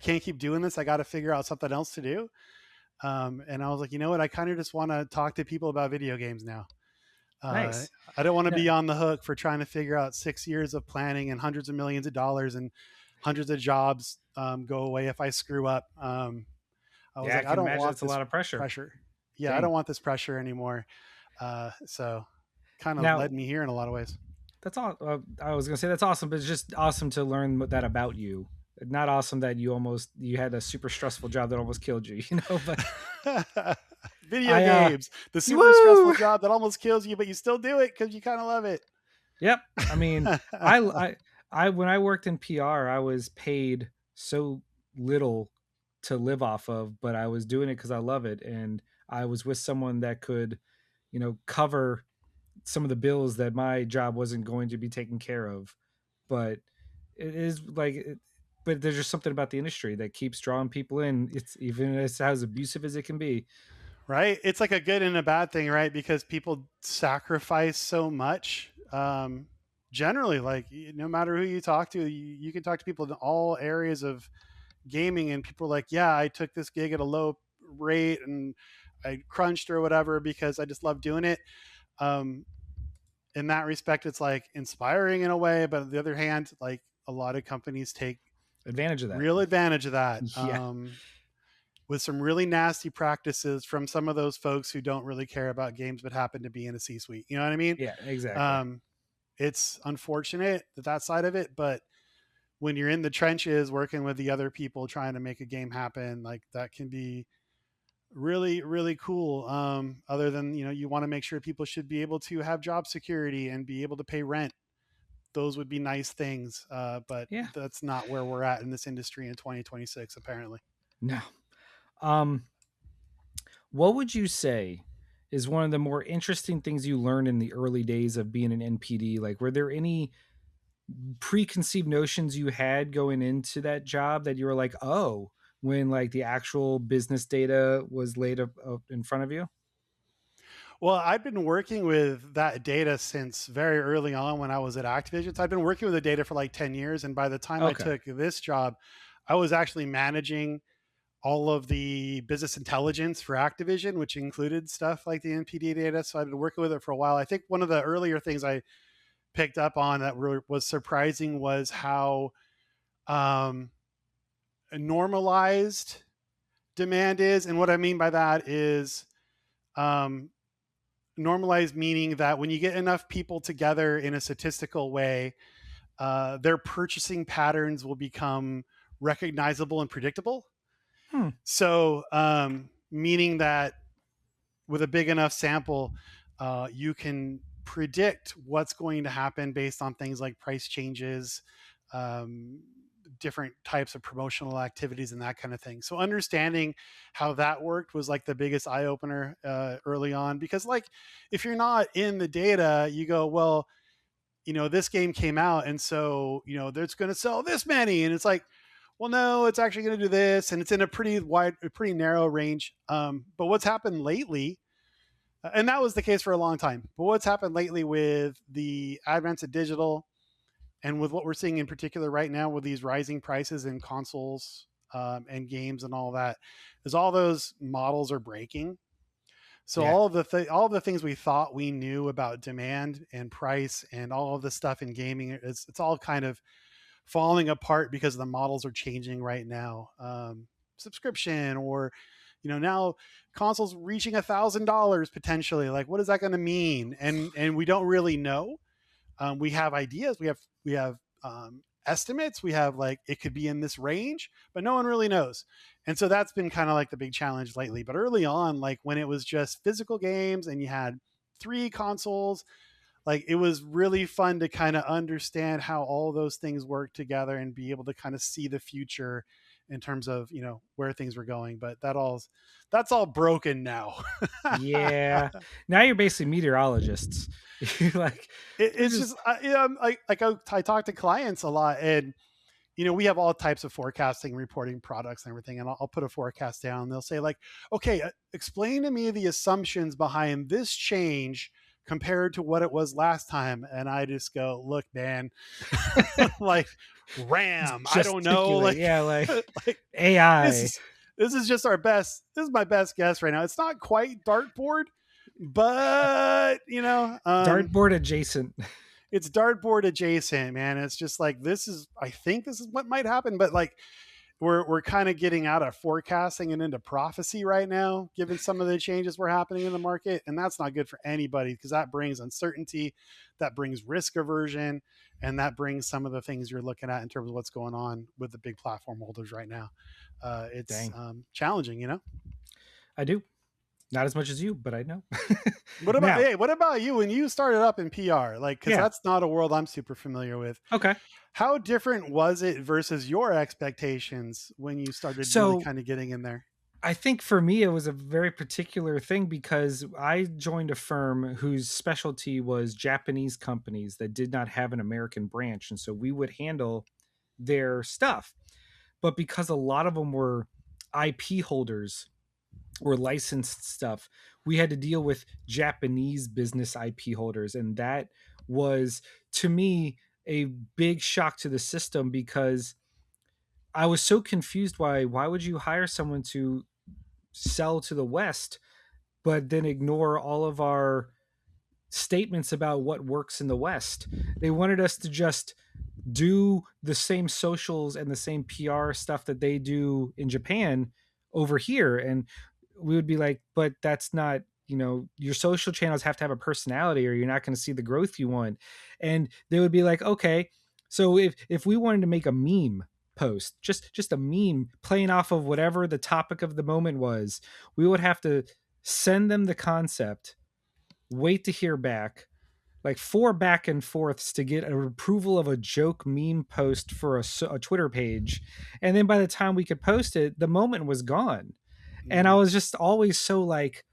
keep doing this. I got to figure out something else to do. And I was like, you know what? I kind of just want to talk to people about video games now. Uh, Nice. I don't want to No, be on the hook for trying to figure out 6 years of planning and hundreds of millions of dollars and hundreds of jobs go away if I screw up. I was yeah, I like, I can don't imagine want it's a this lot of pressure. pressure. Yeah, I Dang. don't want this pressure anymore. So kind of Now, led me here in a lot of ways. that's all. I was gonna say that's awesome, but it's just awesome to learn that about you. Not awesome that you had a super stressful job that almost killed you. But Video I games, the super stressful woo. job that almost kills you, but you still do it because you kind of love it. Yep. I mean, I I I when I worked in PR, I was paid so little to live off of, but I was doing it because I love it, and I was with someone that could, cover some of the bills that my job wasn't going to be taken care of. But it is like, but there's just something about the industry that keeps drawing people in. It's even as abusive as it can be. Right? It's like a good and a bad thing, right? Because people sacrifice so much. Generally, like no matter who you talk to, you can talk to people in all areas of gaming, and people are like, yeah, I took this gig at a low rate and I crunched or whatever because I just love doing it. Um, in that respect, it's like inspiring in a way, but on the other hand, like a lot of companies take Advantage of that. real advantage of that. Yeah. With some really nasty practices from some of those folks who don't really care about games but happen to be in a C-suite. You know what I mean? Yeah. Exactly. Um, it's unfortunate that side of it, but when you're in the trenches working with the other people trying to make a game happen, like that can be Really, really cool. Other than, you want to make sure people should be able to have job security and be able to pay rent. Those would be nice things, but Yeah. that's not where we're at in this industry in 2026, apparently. No. Um, what would you say is one of the more interesting things you learned in the early days of being an NPD? Like, were there any preconceived notions you had going into that job that you were like, oh, when like the actual business data was laid up in front of you? Well, I've been working with that data since very early on when I was at Activision. So I've been working with the data for like 10 years. And by the time I Okay. took this job, I was actually managing all of the business intelligence for Activision, which included stuff like the NPD data. So I've been working with it for a while. I think one of the earlier things I picked up on that was surprising was how um, normalized demand is. And what I mean by that is um, normalized meaning that when you get enough people together in a statistical way, their purchasing patterns will become recognizable and predictable. Hmm. So, meaning that with a big enough sample, you can predict what's going to happen based on things like price changes, um, different types of promotional activities, and that kind of thing. So understanding how that worked was like the biggest eye opener early on, because like if you're not in the data, you go, well, this game came out, and so there's going to sell this many, and it's like, well, no, it's actually going to do this, and it's in a pretty narrow range. But what's happened lately, and that was the case for a long time. But what's happened lately with the advent of digital and with what we're seeing in particular right now with these rising prices in consoles and games and all that is all those models are breaking. So Yeah. all of the things we thought we knew about demand and price and all of the stuff in gaming, it's all kind of falling apart because the models are changing right now. Subscription, or now consoles reaching $1,000 potentially. Like, what is that going to mean? And we don't really know. We have ideas. We have estimates. We have like it could be in this range, but no one really knows. And so that's been kind of like the big challenge lately. But early on, like when it was just physical games and you had three consoles, like it was really fun to kind of understand how all those things work together and be able to kind of see the future in terms of where things were going. But that's all broken now. Yeah. Now you're basically meteorologists. You're like, you're It's just just I talk to clients a lot, and we have all types of forecasting, reporting products, and everything. And I'll put a forecast down. And they'll say like, okay, explain to me the assumptions behind this change compared to what it was last time. And I just go, look, man, like RAM. I don't know, gesticulate. like, Yeah, like like this AI. is this is just our best. This is my best guess right now. It's not quite dartboard, but Dartboard adjacent. it's dartboard adjacent, man. It's just like I think this is what might happen, but like we're kind of getting out of forecasting and into prophecy right now, given some of the changes we're happening in the market, and that's not good for anybody because that brings uncertainty, that brings risk aversion, and that brings some of the things you're looking at in terms of what's going on with the big platform holders right now. It's Dang. challenging. I do. Not as much as you, but I know. What about Now, hey? What about you when you started up in PR? Like, because yeah. that's not a world I'm super familiar with. Okay. How different was it versus your expectations when you started really So kind of getting in there? I think for me, it was a very particular thing because I joined a firm whose specialty was Japanese companies that did not have an American branch. And so we would handle their stuff. But because a lot of them were IP holders or licensed stuff, we had to deal with Japanese business IP holders. And that was, to me, a big shock to the system because I was so confused why would you hire someone to sell to the West, but then ignore all of our statements about what works in the West? They wanted us to just do the same socials and the same PR stuff that they do in Japan over here. And we would be like, but that's not, your social channels have to have a personality or you're not going to see the growth you want. And they would be like, okay, so if we wanted to make a meme post, just a meme playing off of whatever the topic of the moment was. We would have to send them the concept, wait to hear back, like 4 back and forths to get an approval of a joke meme post for a Twitter page. And then by the time we could post it, the moment was gone. And I Mm. was just always so like,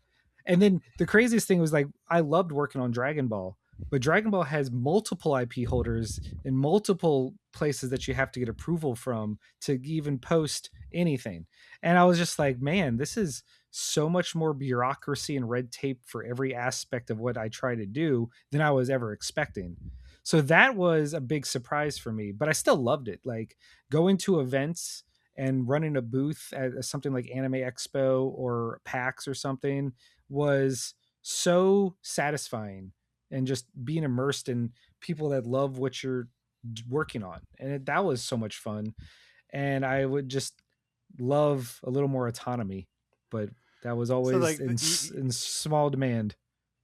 and then the craziest thing was like, I loved working on Dragon Ball, but Dragon Ball has multiple IP holders in multiple places that you have to get approval from to even post anything. And I was just like, man, this is so much more bureaucracy and red tape for every aspect of what I try to do than I was ever expecting. So that was a big surprise for me, but I still loved it. Like going to events and running a booth at something like Anime Expo or PAX or something was so satisfying, and just being immersed in people that love what you're working on. And that was so much fun. And I would just love a little more autonomy, but that was So always like in small demand.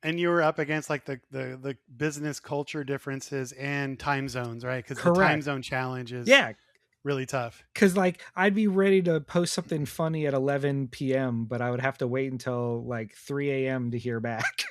and you were up against like the business culture differences and time zones, right? Because the time Correct. zone challenge is Yeah. really tough. Cause like I'd be ready to post something funny at 11 p.m., but I would have to wait until like 3 a.m. to hear back.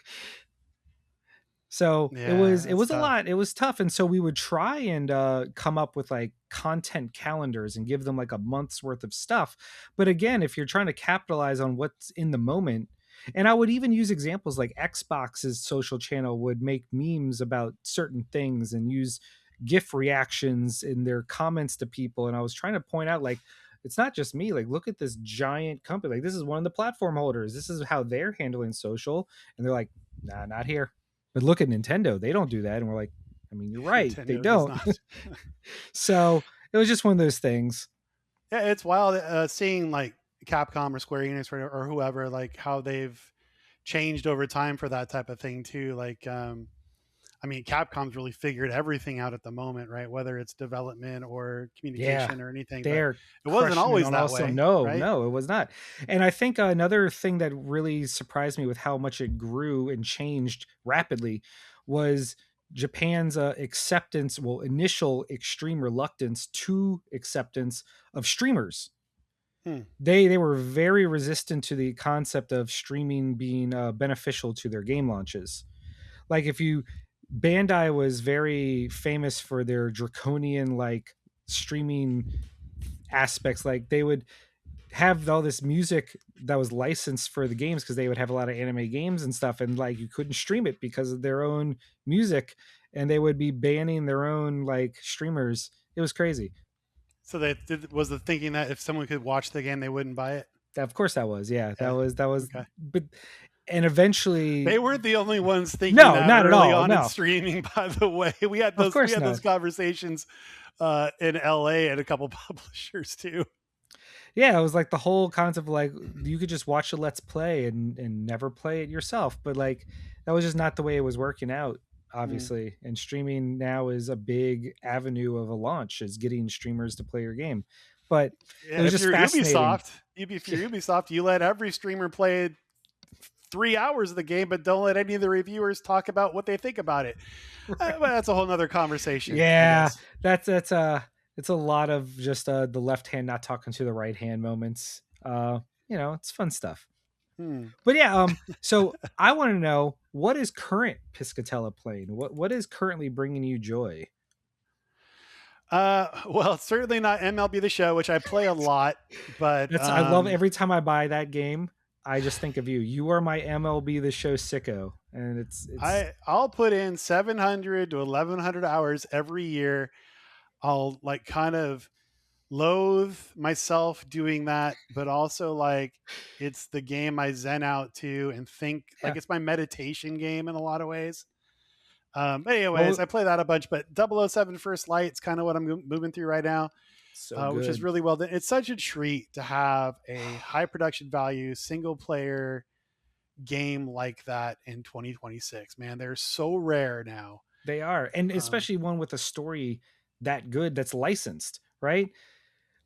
So it Yeah, was it that's was a tough. lot. It was tough, and so we would try and come up with like content calendars and give them like a month's worth of stuff. But again, if you're trying to capitalize on what's in the moment, and I would even use examples like Xbox's social channel would make memes about certain things and use GIF reactions in their comments to people, and I was trying to point out like, it's not just me. Like, look at this giant company. Like, this is one of the platform holders. This is how they're handling social, and they're like, nah, not here. But look at Nintendo, they don't do that. And we're like, I mean, you're right, they Nintendo does don't. not. So it was just one of those things. Yeah, it's wild seeing like Capcom or Square Enix or whoever, like how they've changed over time for that type of thing too. Like, I mean, Capcom's really figured everything out at the moment, right? Whether it's development or Yeah, communication or anything, but they're it wasn't crushing it always on that also. way, No, right? no, it was not. And I think another thing that really surprised me with how much it grew and changed rapidly was Japan's acceptance, well, initial extreme reluctance to acceptance of streamers. Hmm. They were very resistant to the concept of streaming being beneficial to their game launches. Like if you Bandai was very famous for their draconian like streaming aspects. Like they would have all this music that was licensed for the games because they would have a lot of anime games and stuff, and like you couldn't stream it because of their own music, and they would be banning their own like streamers. It was crazy. So was the thinking that if someone could watch the game, they wouldn't buy it. Of course that was, yeah, Yeah. that was, Okay. but and eventually, They weren't the only ones thinking no, that not at early all, on in no, streaming. By the way, of we course had those not. conversations in LA at a couple publishers too. Yeah, it was like the whole concept of like you could just watch a let's play and never play it yourself, but like that was just not the way it was working out, Mm. obviously. And streaming now is a big avenue of a launch, is getting streamers to play your game. But it Yeah, was if just you're fascinating. If you're Ubisoft, you let every streamer play 3 hours of the game, but don't let any of the reviewers talk about what they think about it. Right. Well, that's a whole nother conversation, I Yeah, guess. that's it's a lot of just the left hand not talking to the right hand moments. It's fun stuff. Hmm. But yeah, so I want to know, what is current Piscatella playing? What is currently bringing you joy? Well, it's certainly not MLB The Show, which I play a lot, but I love every time I buy that game, I just think of you. You are my MLB The Show sicko, and it's I'll put in 700 to 1100 hours every year. I'll like kind of loathe myself doing that, but also like it's the game I zen out to and think like yeah. it's my meditation game in a lot of ways. But anyways, Well, I play that a bunch, but 007 First Light's kind of what I'm moving through right now, so which is good. really well done. It's such a treat to have a high production value single player game like that in 2026. Man, they're so rare now. They are, and Um, especially one with a story that good that's licensed, right?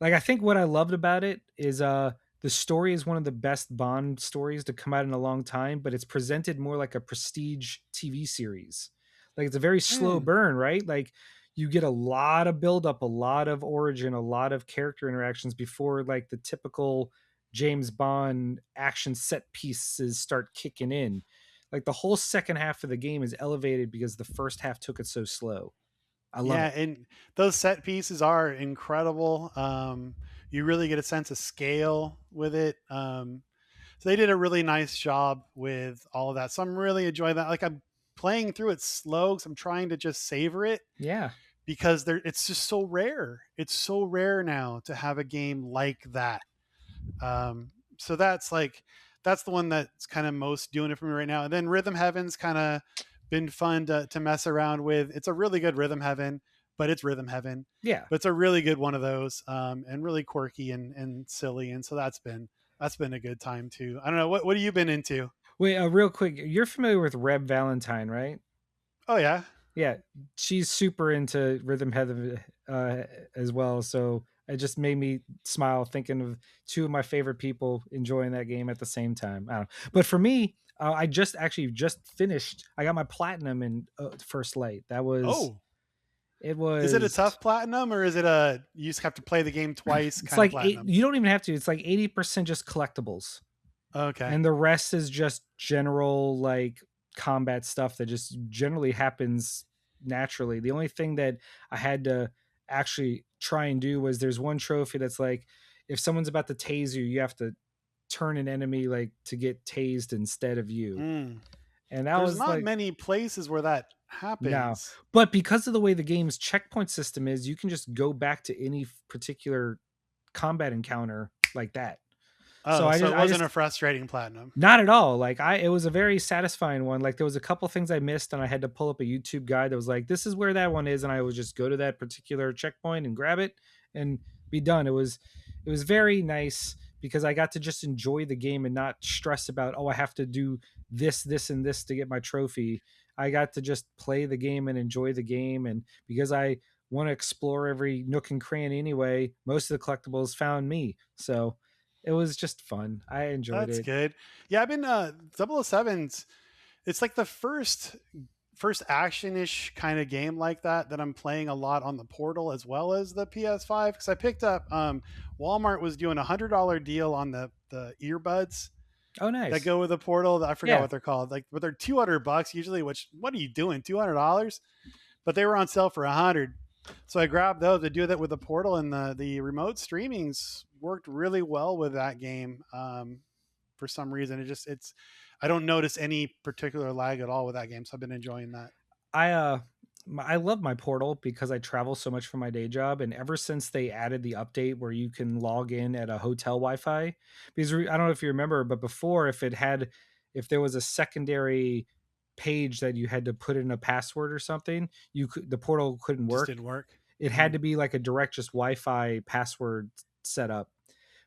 Like I think what I loved about it is the story is one of the best Bond stories to come out in a long time, but it's presented more like a prestige TV series. Like it's a very slow hmm. burn, right? Like you get a lot of build up, a lot of origin, a lot of character interactions before like the typical James Bond action set pieces start kicking in. Like the whole second half of the game is elevated because the first half took it so slow. I love Yeah, it. and those set pieces are incredible. You really get a sense of scale with it. So they did a really nice job with all of that. So I'm really enjoying that. Like I'm playing through it slow because I'm trying to just savor it Yeah. because it's just so rare. It's so rare now to have a game like that. So that's the one that's kind of most doing it for me right now. And then Rhythm Heaven's kind of been fun to mess around with. It's a really good Rhythm Heaven, but it's Rhythm Heaven. Yeah. But it's a really good one of those, and really quirky and silly. And so that's been a good time too. I don't know what have you been into? Wait, real quick, you're familiar with Reb Valentine, right? Oh yeah. Yeah, she's super into Rhythm Heaven as well. So it just made me smile thinking of two of my favorite people enjoying that game at the same time. I don't know. But for me, I just actually just finished. I got my platinum in First Light. That was Oh, it is it a was. tough platinum or is it a you just have to play the game twice It's kind of like eight. platinum? You don't even have to. It's like 80% just collectibles, Okay. and the rest is just general like combat stuff that just generally happens naturally. The only thing that I had to actually try and do was there's one trophy that's like if someone's about to tase you, you have to turn an enemy like to get tased instead of you. Mm. And that There's was not like many places where that no. happens. But because of the way the game's checkpoint system is, you can just go back to any particular combat encounter like that. So Oh, so it I wasn't just a frustrating platinum. not at all. Like it was a very satisfying one. Like there was a couple things I missed, and I had to pull up a YouTube guide that was like, "This is where that one is," and I would just go to that particular checkpoint and grab it and be done. It was very nice because I got to just enjoy the game and not stress about, oh, I have to do this, this, and this to get my trophy. I got to just play the game and enjoy the game, and because I want to explore every nook and cranny anyway, most of the collectibles found me. So it was just fun. I enjoyed That's it. good. Yeah, I've been 007's. It's like the first action-ish kind of game like that I'm playing a lot on the Portal as well as the PS5 because I picked up Walmart was doing $100 deal on the earbuds Oh, that nice. go with the Portal. I forgot Yeah. what they're called. Like, but they're $200 usually. Which what are you doing? $200? But they were on sale for 100. So I grabbed those to do that with the Portal, and the remote streamings worked really well with that game. For some reason, it's I don't notice any particular lag at all with that game, so I've been enjoying that. I love my Portal because I travel so much for my day job, and ever since they added the update where you can log in at a hotel Wi-Fi, because I don't know if you remember, but before if there was a secondary page that you had to put in a password or something, the Portal couldn't Just work. didn't work. It had Mm. to be like a direct just Wi-Fi password setup.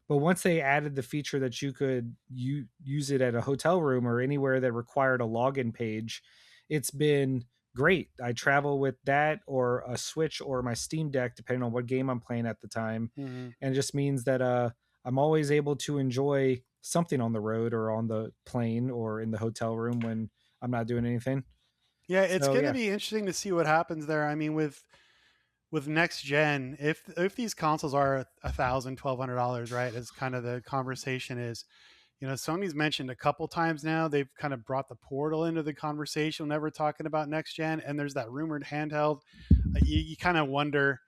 But once they added the feature that you could use it at a hotel room or anywhere that required a login page, it's been great. I travel with that or a Switch or my Steam Deck, depending on what game I'm playing at the time. Mm-hmm. And it just means that I'm always able to enjoy something on the road or on the plane or in the hotel room when I'm not doing anything. Yeah, it's So going to yeah, be interesting to see what happens there. I mean, with next gen, if these consoles are $1,000, $1,200, right? As kind of the conversation is, Sony's mentioned a couple times now. They've kind of brought the Portal into the conversation whenever talking about next gen, and there's that rumored handheld. You kind of wonder,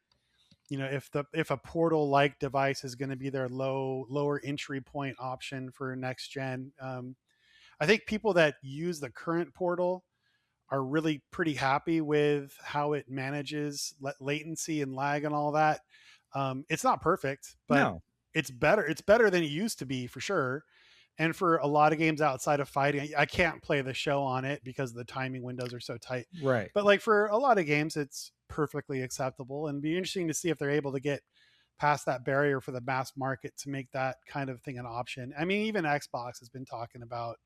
if a Portal like device is going to be their lower entry point option for next gen. I think people that use the current Portal are really pretty happy with how it manages latency and lag and all that. It's not perfect, but no, it's better. It's better than it used to be for sure. And for a lot of games outside of fighting, I can't play the show on it because the timing windows are so tight. right. But like for a lot of games, it's perfectly acceptable, and it'd be interesting to see if they're able to get past that barrier for the mass market to make that kind of thing an option. I mean, even Xbox has been talking about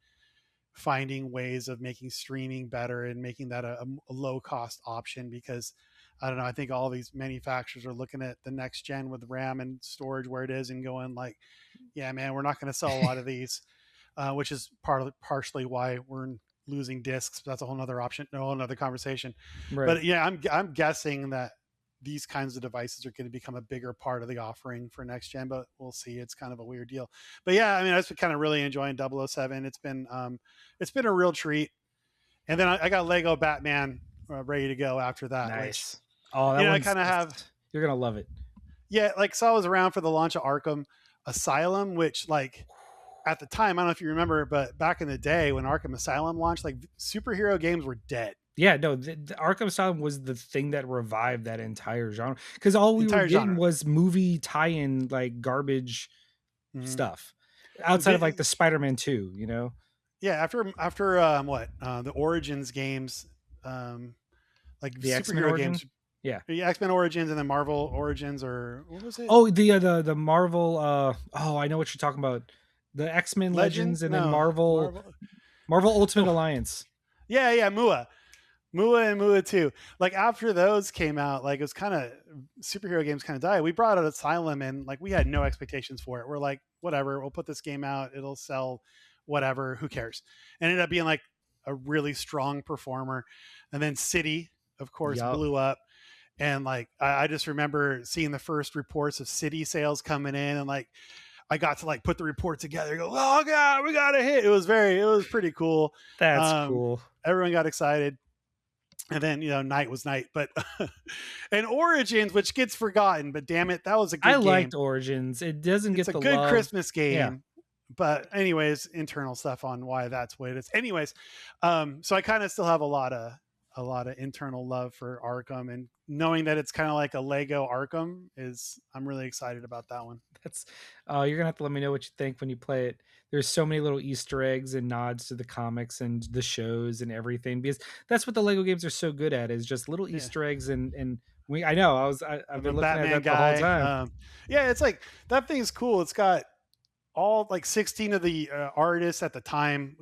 finding ways of making streaming better and making that a low cost option because I don't know. I think all these manufacturers are looking at the next gen with RAM and storage where it is and going like, yeah, man, we're not going to sell a lot of these, which is partially why we're losing discs. That's a whole nother option, a whole other conversation. Right. But yeah, I'm guessing that these kinds of devices are going to become a bigger part of the offering for next gen, but we'll see. It's kind of a weird deal. But yeah, I mean, I've been kind of really enjoying 007. It's been a real treat. And then I got Lego Batman ready to go after that, which, Nice. Oh, that I one's kind of have, you're gonna love it. yeah, like, so I was around for the launch of Arkham Asylum, which, like, at the time, I don't know if you remember, but back in the day when Arkham Asylum launched, like, superhero games were dead. Yeah, no, the Arkham Asylum was the thing that revived that entire genre because all we were Entire getting genre. was movie tie-in like garbage Mm-hmm. stuff outside of like the Spider-Man 2, you know, Yeah, after what the Origins games, like the X-Men superhero origin. games, Yeah. X-Men Origins and then Marvel Origins, or what was it? Oh, the Marvel. Oh, I know what you're talking about. The X-Men Legends Legends? and then No, Marvel. Marvel Ultimate The, Alliance. yeah, Mua and Mua 2. Like, after those came out, like, it was kind of, superhero games kind of died. We brought out Asylum, and like we had no expectations for it. We're like, whatever, we'll put this game out, it'll sell, whatever, who cares? And it ended up being like a really strong performer. And then City, of course, Yup. blew up. And like I just remember seeing the first reports of City sales coming in, and like I got to like put the report together, go, oh god, we got a hit. It was pretty cool. That's cool. Everyone got excited. And then, night was night, but and Origins, which gets forgotten, but damn it, that was a I good game. liked Origins. It doesn't It's get a the good love. Christmas game. Yeah. But anyways, internal stuff on why that's what it is. Anyways, so I kind of still have a lot of internal love for Arkham, and knowing that it's kind of like a Lego Arkham I'm really excited about that one. That's you're gonna have to let me know what you think when you play it. There's so many little Easter eggs and nods to the comics and the shows and everything because that's what the Lego games are so good at is just little Yeah. Easter eggs and I know I've I'm a been looking at Batman that the whole guy. time. Yeah, it's like that thing's cool. It's got all like 16 of the artists at the time.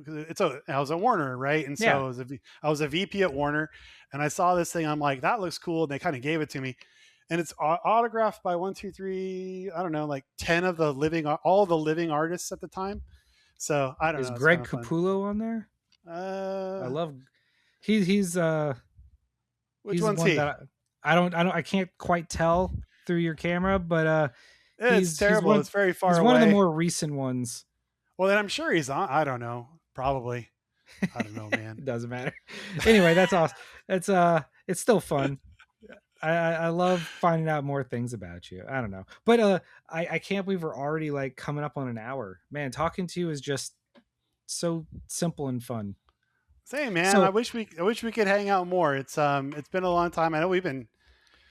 I was at Warner, right? And Yeah, so I was a VP at Warner, and I saw this thing. I'm like, that looks cool. And they kind of gave it to me, and it's autographed by one, two, three, I don't know, like 10 of all the living artists at the time. So I don't is know. It's kind Greg of fun. Capullo on there? I love he's Which he's one's one he? that I can't quite tell through your camera, but It's terrible. It's very far he's one of the away. more recent ones. Well, then I'm sure he's on. I don't know. Probably. I don't know, man. It doesn't matter. Anyway, that's awesome. It's still fun. I love finding out more things about you. I don't know, but I can't believe we're already like coming up on an hour. Man, talking to you is just so simple and fun. Same, man. I So wish we could hang out more. It's been a long time. I know we've been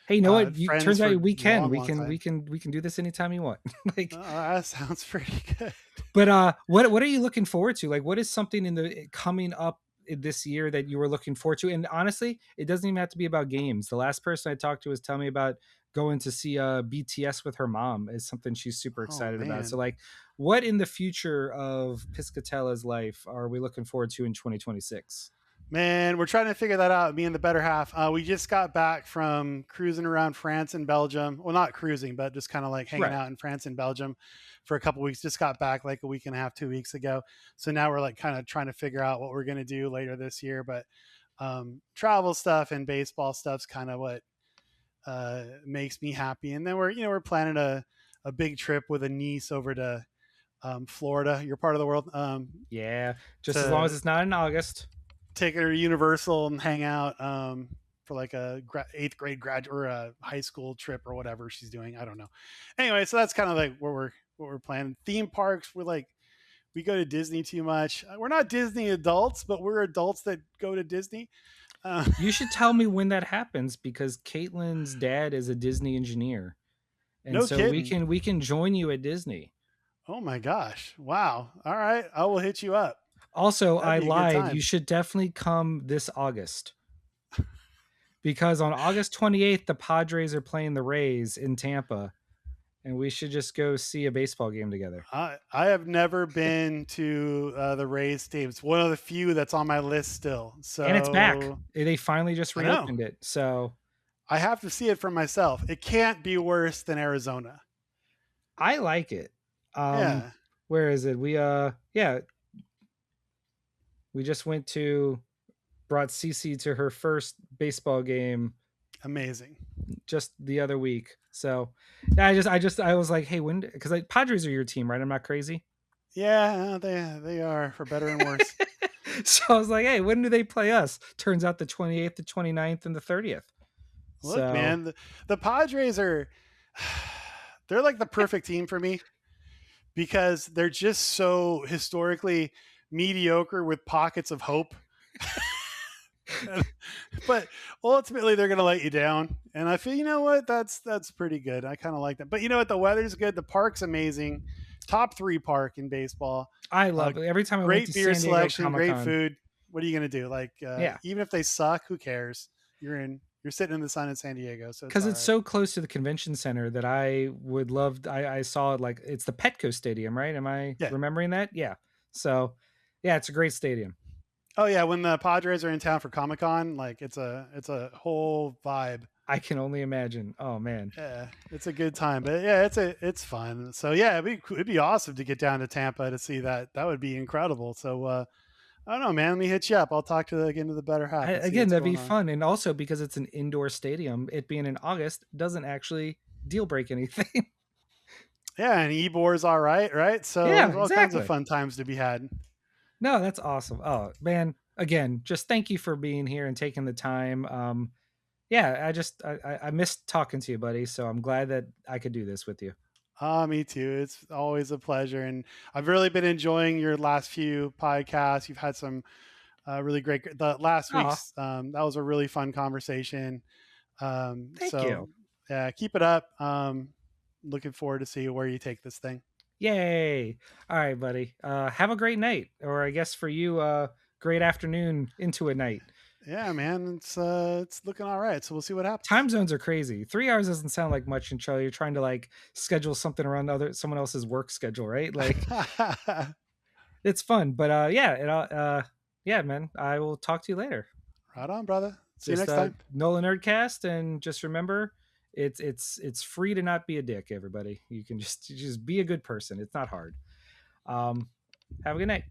hey, you know what? friends Turns for out a we long time. can do this anytime you want. Like, Oh, that sounds pretty good. but what are you looking forward to? Like, what is something in the coming up this year that you were looking forward to? And honestly, it doesn't even have to be about games. The last person I talked to was telling me about going to see BTS with her mom is something she's super Oh excited about. So man, like, what in the future of Piscatella's life are we looking forward to in 2026? man, we're trying to figure that out. Me and the better half. We just got back from cruising around France and Belgium. Well, not cruising, but just kind of like hanging Right. out in France and Belgium for a couple weeks. Just got back like a week and a half, 2 weeks ago. So now we're like kind of trying to figure out what we're gonna do later this year. But travel stuff and baseball stuff's kind of what makes me happy. And then we're planning a big trip with a niece over to Florida, your part of the world, Yeah, just as long as to it's not in August. take her to Universal and hang out for like a eighth grade grad or a high school trip or whatever she's doing. I don't know. Anyway, so that's kind of like what we're planning. Theme parks, we go to Disney too much. We're not Disney adults, but we're adults that go to Disney. You should tell me when that happens because Caitlin's dad is a Disney engineer, and No so kidding. we can join you at Disney. Oh my gosh. Wow. All right. I will hit you up. Also, That'd I be a good lied. time. You should definitely come this August because on August 28th, the Padres are playing the Rays in Tampa, and we should just go see a baseball game together. I have never been to the Rays stadium. It's one of the few that's on my list still. And it's back. So They finally just I know reopened it. So I have to see it for myself. It can't be worse than Arizona. I like it. Yeah, Where is it? Yeah, we just brought Cece to her first baseball game. amazing. just the other week. So yeah, I was like, hey, when? Because Padres are your team, right? I'm not crazy. Yeah, they are for better and worse. So I was like, hey, when do they play us? Turns out the 28th, the 29th, and the 30th. Look, So man, the Padres are they're like the perfect team for me because they're just so historically mediocre with pockets of hope. But ultimately they're going to let you down, and I feel, you know what, that's pretty good. I kind of like that. But you know what, the weather's good, the park's amazing, top 3 park in baseball. I uh, love it. Every time I went Great to beer San Diego selection, Comic great Con, food. What are you going to do? Like, yeah, even if they suck, who cares? You're sitting in the sun in San Diego, so it's because all it's right. so close to the convention center that I would love. I saw it like it's the Petco Stadium, right? Am I Yeah. remembering that? Yeah. So, yeah, it's a great stadium. Oh yeah, when the Padres are in town for Comic Con, like it's a whole vibe. I can only imagine. Oh man, Yeah, it's a good time. But yeah, it's fun. So yeah, it'd be awesome to get down to Tampa to see that. That would be incredible. So I don't know, man. Let me hit you up. I'll talk to again to the better half and see Again, what's that'd be going on. fun, and also because it's an indoor stadium, it being in August doesn't actually deal break anything. Yeah, and Ebor's all right, right? So Yeah, there's all kinds of exactly. fun times to be had. No, that's awesome. Oh man, again, just thank you for being here and taking the time. Yeah, I missed talking to you, buddy. So I'm glad that I could do this with you. Me too. It's always a pleasure, and I've really been enjoying your last few podcasts. You've had some really great. The last Oh, week's that was a really fun conversation. thank So you. yeah, keep it up. Looking forward to see where you take this thing. Yay. All right, buddy. Have a great night. Or I guess for you, great afternoon into a night. Yeah, man, it's looking all right. So we'll see what happens. Time zones are crazy. 3 hours doesn't sound like much until you're trying to like schedule something around other someone else's work schedule, right? Like it's fun. But yeah, yeah, man. I will talk to you later. Right on, brother. See you Just next time. NOLAnerdcast, and just remember, it's free to not be a dick. Everybody, you can just be a good person. It's not hard. Um, have a good night.